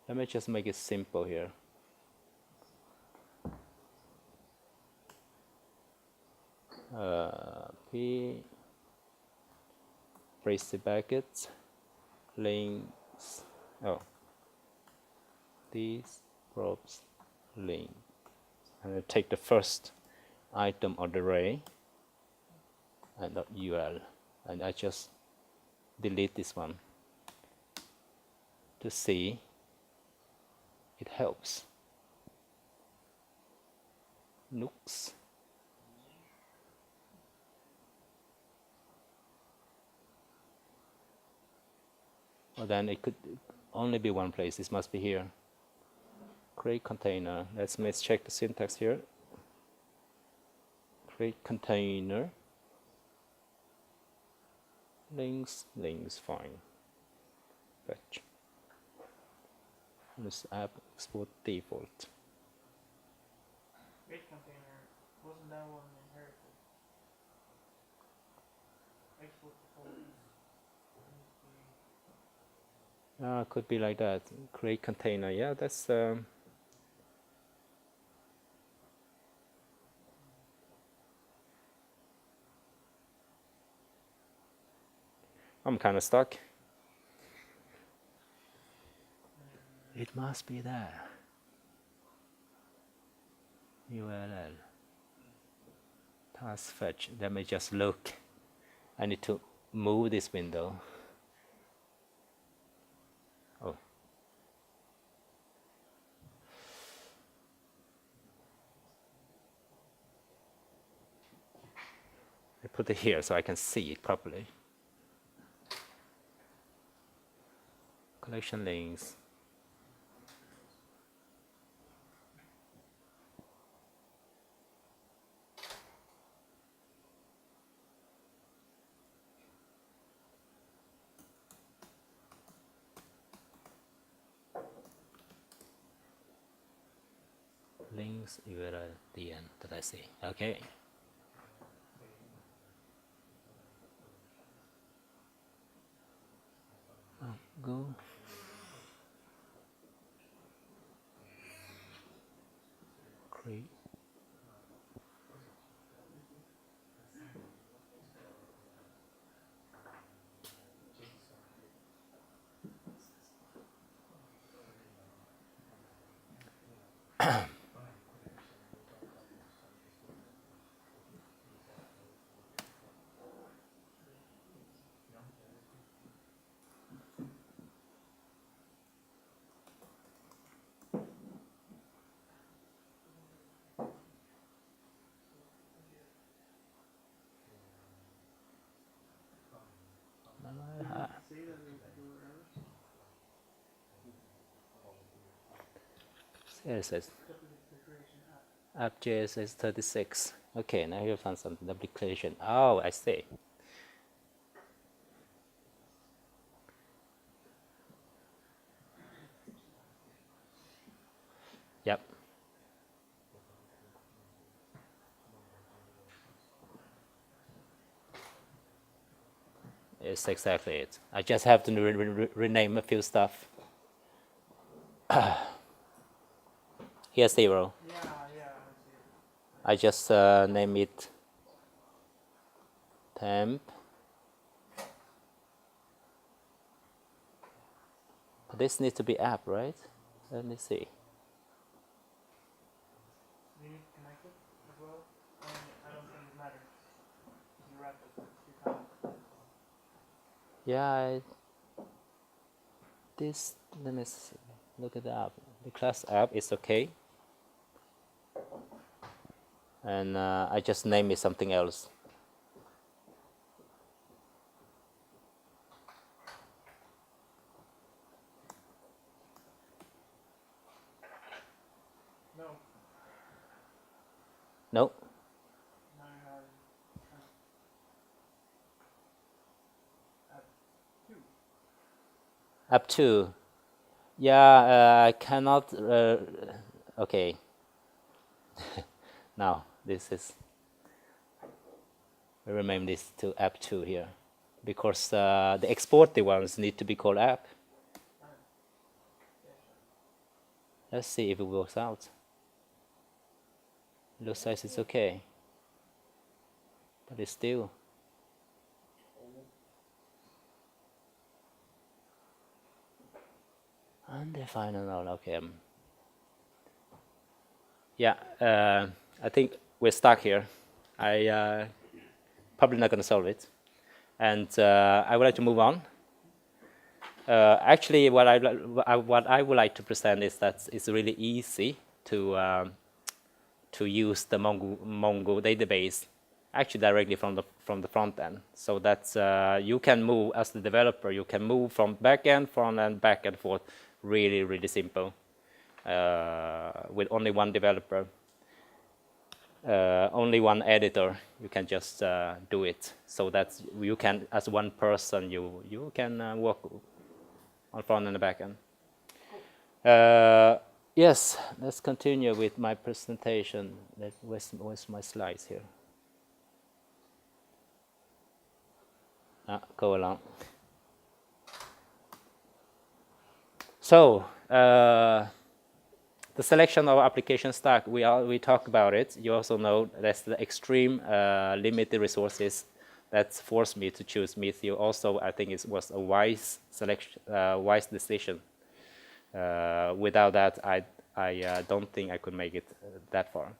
Let me just make it simple here. copy, brace the brackets, links, these probes link, and I take the first item of the array and the URL, and I just delete this one to see it helps. Nooks. Well, then it could only be one place. This must be here. Create container. Let's check the syntax here. Create container. Links fine. Fetch. This app export default. Create container, wasn't that one inherited? Export default. Could be like that. Create container. Yeah, that's. I'm kind of stuck. It must be there. URL. Task fetch. Let me just look. I need to move this window. Oh. I put it here so I can see it properly. Collection links. Links URL at the end that I see. Okay. Go. Create. Here it says app.js is 36. Okay, now you found some application. Oh, I see. Yep. It's exactly it. I just have to rename a few stuff. Here's 0. Yeah, I see it. I just name it temp. But this needs to be app, right? Let me see. Do you need to connect it as well? I don't think it matters. You wrap it 2 times. Yeah, this, let me see. Look at the app. The class app is okay. And I just name it something else. No. Nope. Now you have App 2. Yeah, I cannot. Okay. Now this is. We rename this to app 2 here, because the exported ones need to be called app. Let's see if it works out. Looks like it's okay, but it's still Undefined node. Okay. Yeah, I think we're stuck here. I probably not going to solve it, and I would like to move on. Actually, what I would like to present is that it's really easy to use the Mongo database actually directly from the front end. So that's you can move as the developer. You can move from back end, front end, back and forth. Really simple with only one developer, only one editor. You can just do it. So that's you can as one person you can work on front and the back end. Yes, let's continue with my presentation. Where's my slides here? Go along. So the selection of application stack, we talk about it. You also know that's the extreme limited resources that forced me to choose Meteor. Also, I think it was a wise selection, wise decision. Without that, I don't think I could make it that far.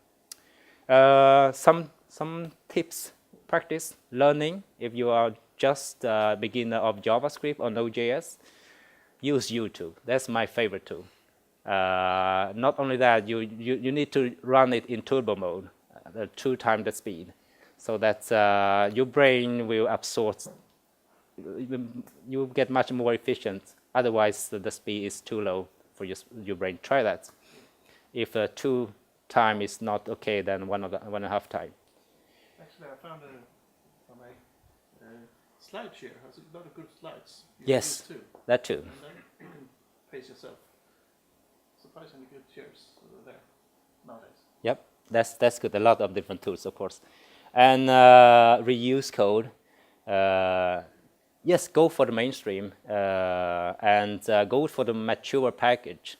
Some tips, practice, learning. If you are just a beginner of JavaScript or Node.js, use YouTube. That's my favorite tool. Not only that, you need to run it in turbo mode, 2 times the speed, so that your brain will absorb. You get much more efficient. Otherwise, the speed is too low for your brain. Try that. If 2 times is not okay, then 1.5 times. Actually, I found from a slide share has a lot of good slides. You Yes, can use too. that too. And then you can pace yourself. Surprisingly good shares there nowadays. Yep, that's good. A lot of different tools, of course, and reuse code. Yes, go for the mainstream and go for the mature package.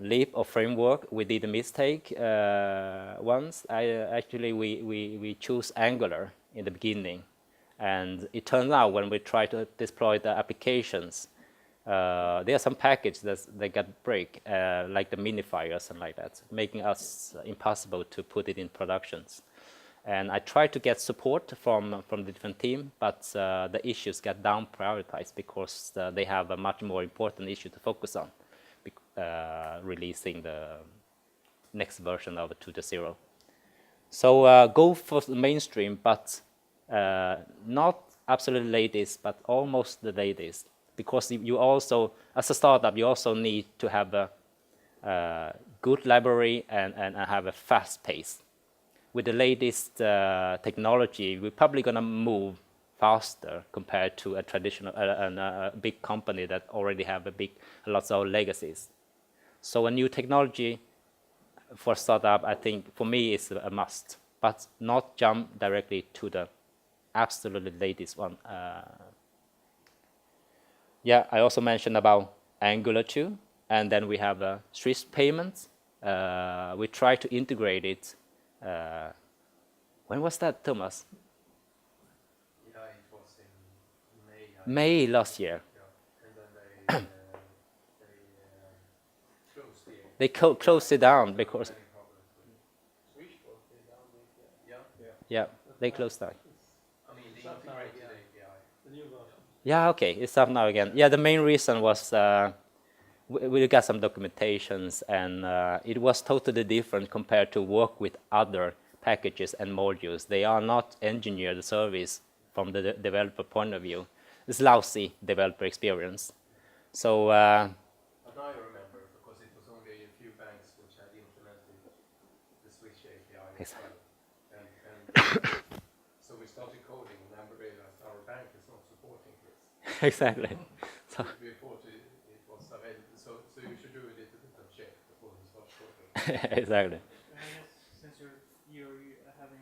Leap or framework, we did a mistake once. We choose Angular in the beginning, and it turned out when we tried to deploy the applications, there are some packages that got break, like the minifier or something like that, making us impossible to put it in productions. And I tried to get support from the different team, but the issues got down prioritized because they have a much more important issue to focus on, releasing the next version of 2.0. So go for the mainstream, but not absolutely latest, but almost the latest. Because you also, as a startup, you also need to have a good library and have a fast pace. With the latest technology, we're probably going to move faster compared to a traditional, a big company that already have lots of legacies. So a new technology for startup, I think, for me, is a must, but not jump directly to the absolutely latest one. Yeah, I also mentioned about Angular 2, and then we have Swiss payments. We try to integrate it. When was that, Thomas? Yeah, it was in May. May last year. Yeah. And then they closed the They closed it down because, Swish was down with yeah, they closed down. I mean, the integrated API. the new version. Yeah, okay, it's up now again. Yeah, the main reason was we got some documentations, and it was totally different compared to work with other packages and modules. They are not engineered service from the developer point of view. It's lousy developer experience. So But now I remember, because it was only a few banks which had implemented the Switch API as well. And so we started coding, and then we realized our bank is not supporting this. exactly. So We thought it was available, so you should do a little bit of check before you start coding. exactly. I guess since you're having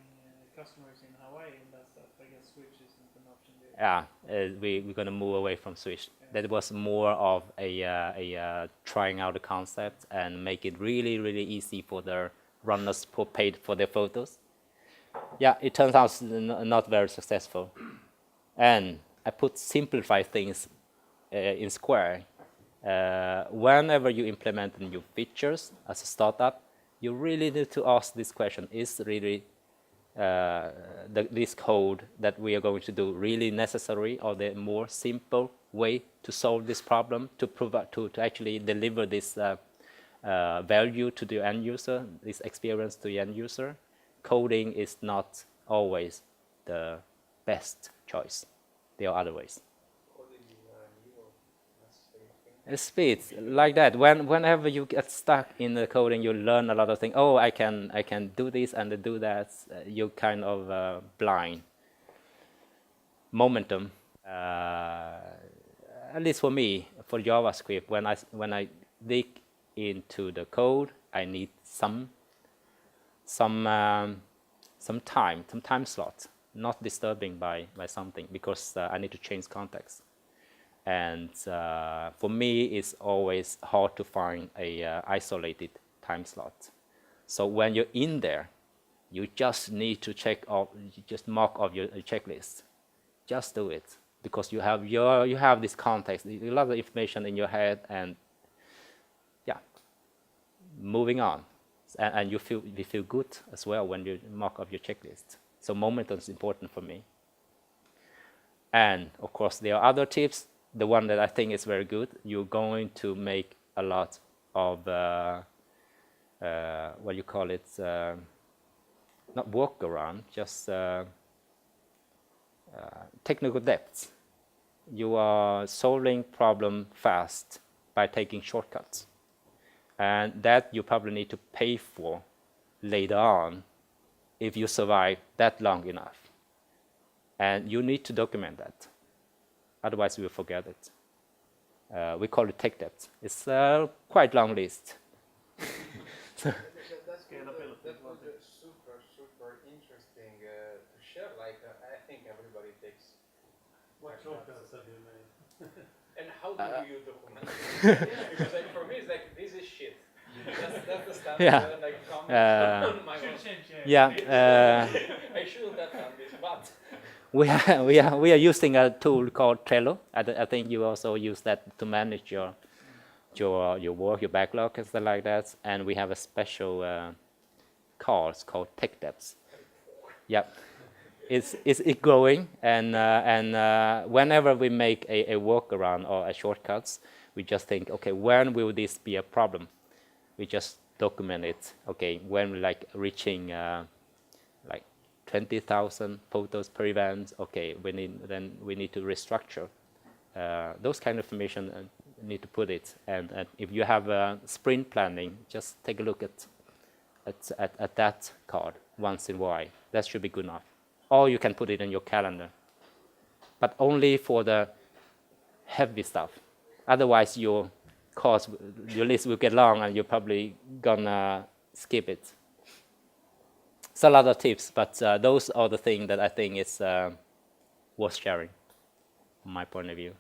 customers in Hawaii and that stuff, I guess Switch isn't an option there. Yeah, we're going to move away from Swish. That was more of a trying out the concept and make it really easy for the runners who paid for their photos. Yeah, it turns out not very successful. And I put simplify things in Square. whenever you implement new features as a startup, you really need to ask this question: is really this code that we are going to do really necessary, or the more simple way to solve this problem, to provide to actually deliver this value to the end user, this experience to the end user? Coding is not always the best choice. There are other ways. Speed, like that. Whenever you get stuck in the coding, you learn a lot of things. Oh, I can do this and do that. You kind of blind. Momentum. At least for me, for JavaScript, when I dig into the code, I need some time slot, not disturbing by something, because I need to change context. And for me, it's always hard to find a isolated time slot. So when you're in there, you just need to just mark off your checklist. Just do it, because you have this context, a lot of information in your head, and yeah, moving on. And you feel good as well when you mark off your checklist. So momentum is important for me. And of course, there are other tips. The one that I think is very good: you're going to make a lot of what you call it, not workaround, just technical depth. You are solving problem fast by taking shortcuts, and that you probably need to pay for later on if you survive that long enough. And you need to document that. Otherwise, we will forget it. We call it tech debt. It's a quite long list. That's super interesting to share. Like, I think everybody takes. What shortcuts have you made? And how do you document it? Because like, for me, it's like, this is shit. That's the standard. Yeah. Like, on my own. Yeah. I shouldn't have done this, but. We are using a tool called Trello. I think you also use that to manage your work, your backlog, and stuff like that. And we have a special course called Tech Depths. Yep, it's growing, and whenever we make a workaround or a shortcuts, we just think, okay, when will this be a problem? We just document it. Okay, when we like reaching 20,000 photos per event. Okay, we need to restructure those kind of information. Need to put it. And if you have sprint planning, just take a look at that card once in a while. That should be good enough. Or you can put it in your calendar, but only for the heavy stuff. Otherwise, your list will get long, and you're probably gonna skip it. It's a lot of tips, but those are the things that I think is worth sharing, from my point of view.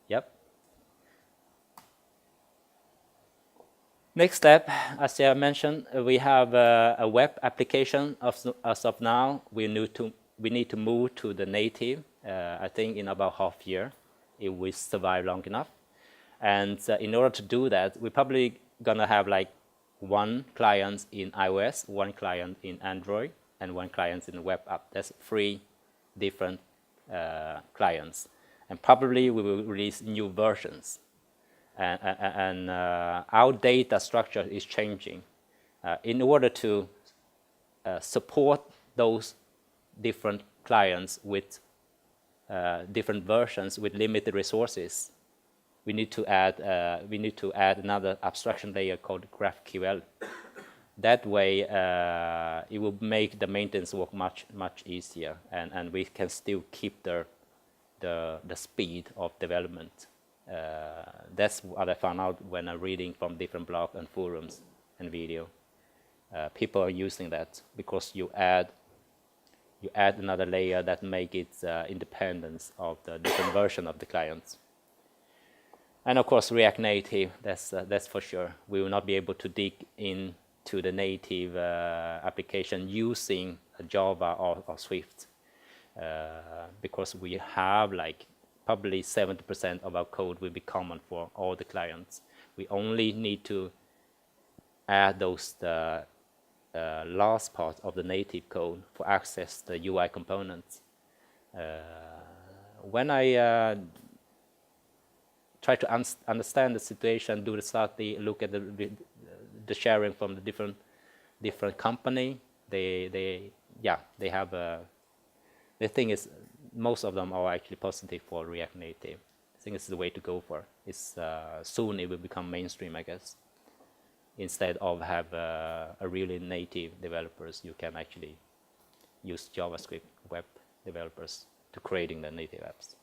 Yep. Next step, as I mentioned, we have a web application. As of now, we need to move to the native. I think in about half year, if we survive long enough. And in order to do that, we're probably gonna have like one client in iOS, one client in Android, and one client in the web app. That's 3 different clients. And probably we will release new versions. And our data structure is changing. In order to support those different clients with different versions with limited resources, we need to add another abstraction layer called GraphQL. That way, it will make the maintenance work much easier, and we can still keep the speed of development. That's what I found out when I'm reading from different blogs and forums and video. People are using that because you add another layer that make it independent of the different version of the clients. And of course, React Native, that's for sure. We will not be able to dig into the native application using Java or Swift because we have like probably 70% of our code will be common for all the clients. We only need to add those last part of the native code for access the UI components. When I try to understand the situation, look at the sharing from the different company, they have the thing is most of them are actually positive for React Native. I think it's the way to go for. It's soon it will become mainstream, I guess. Instead of have a really native developers, you can actually use JavaScript web developers to creating the native apps.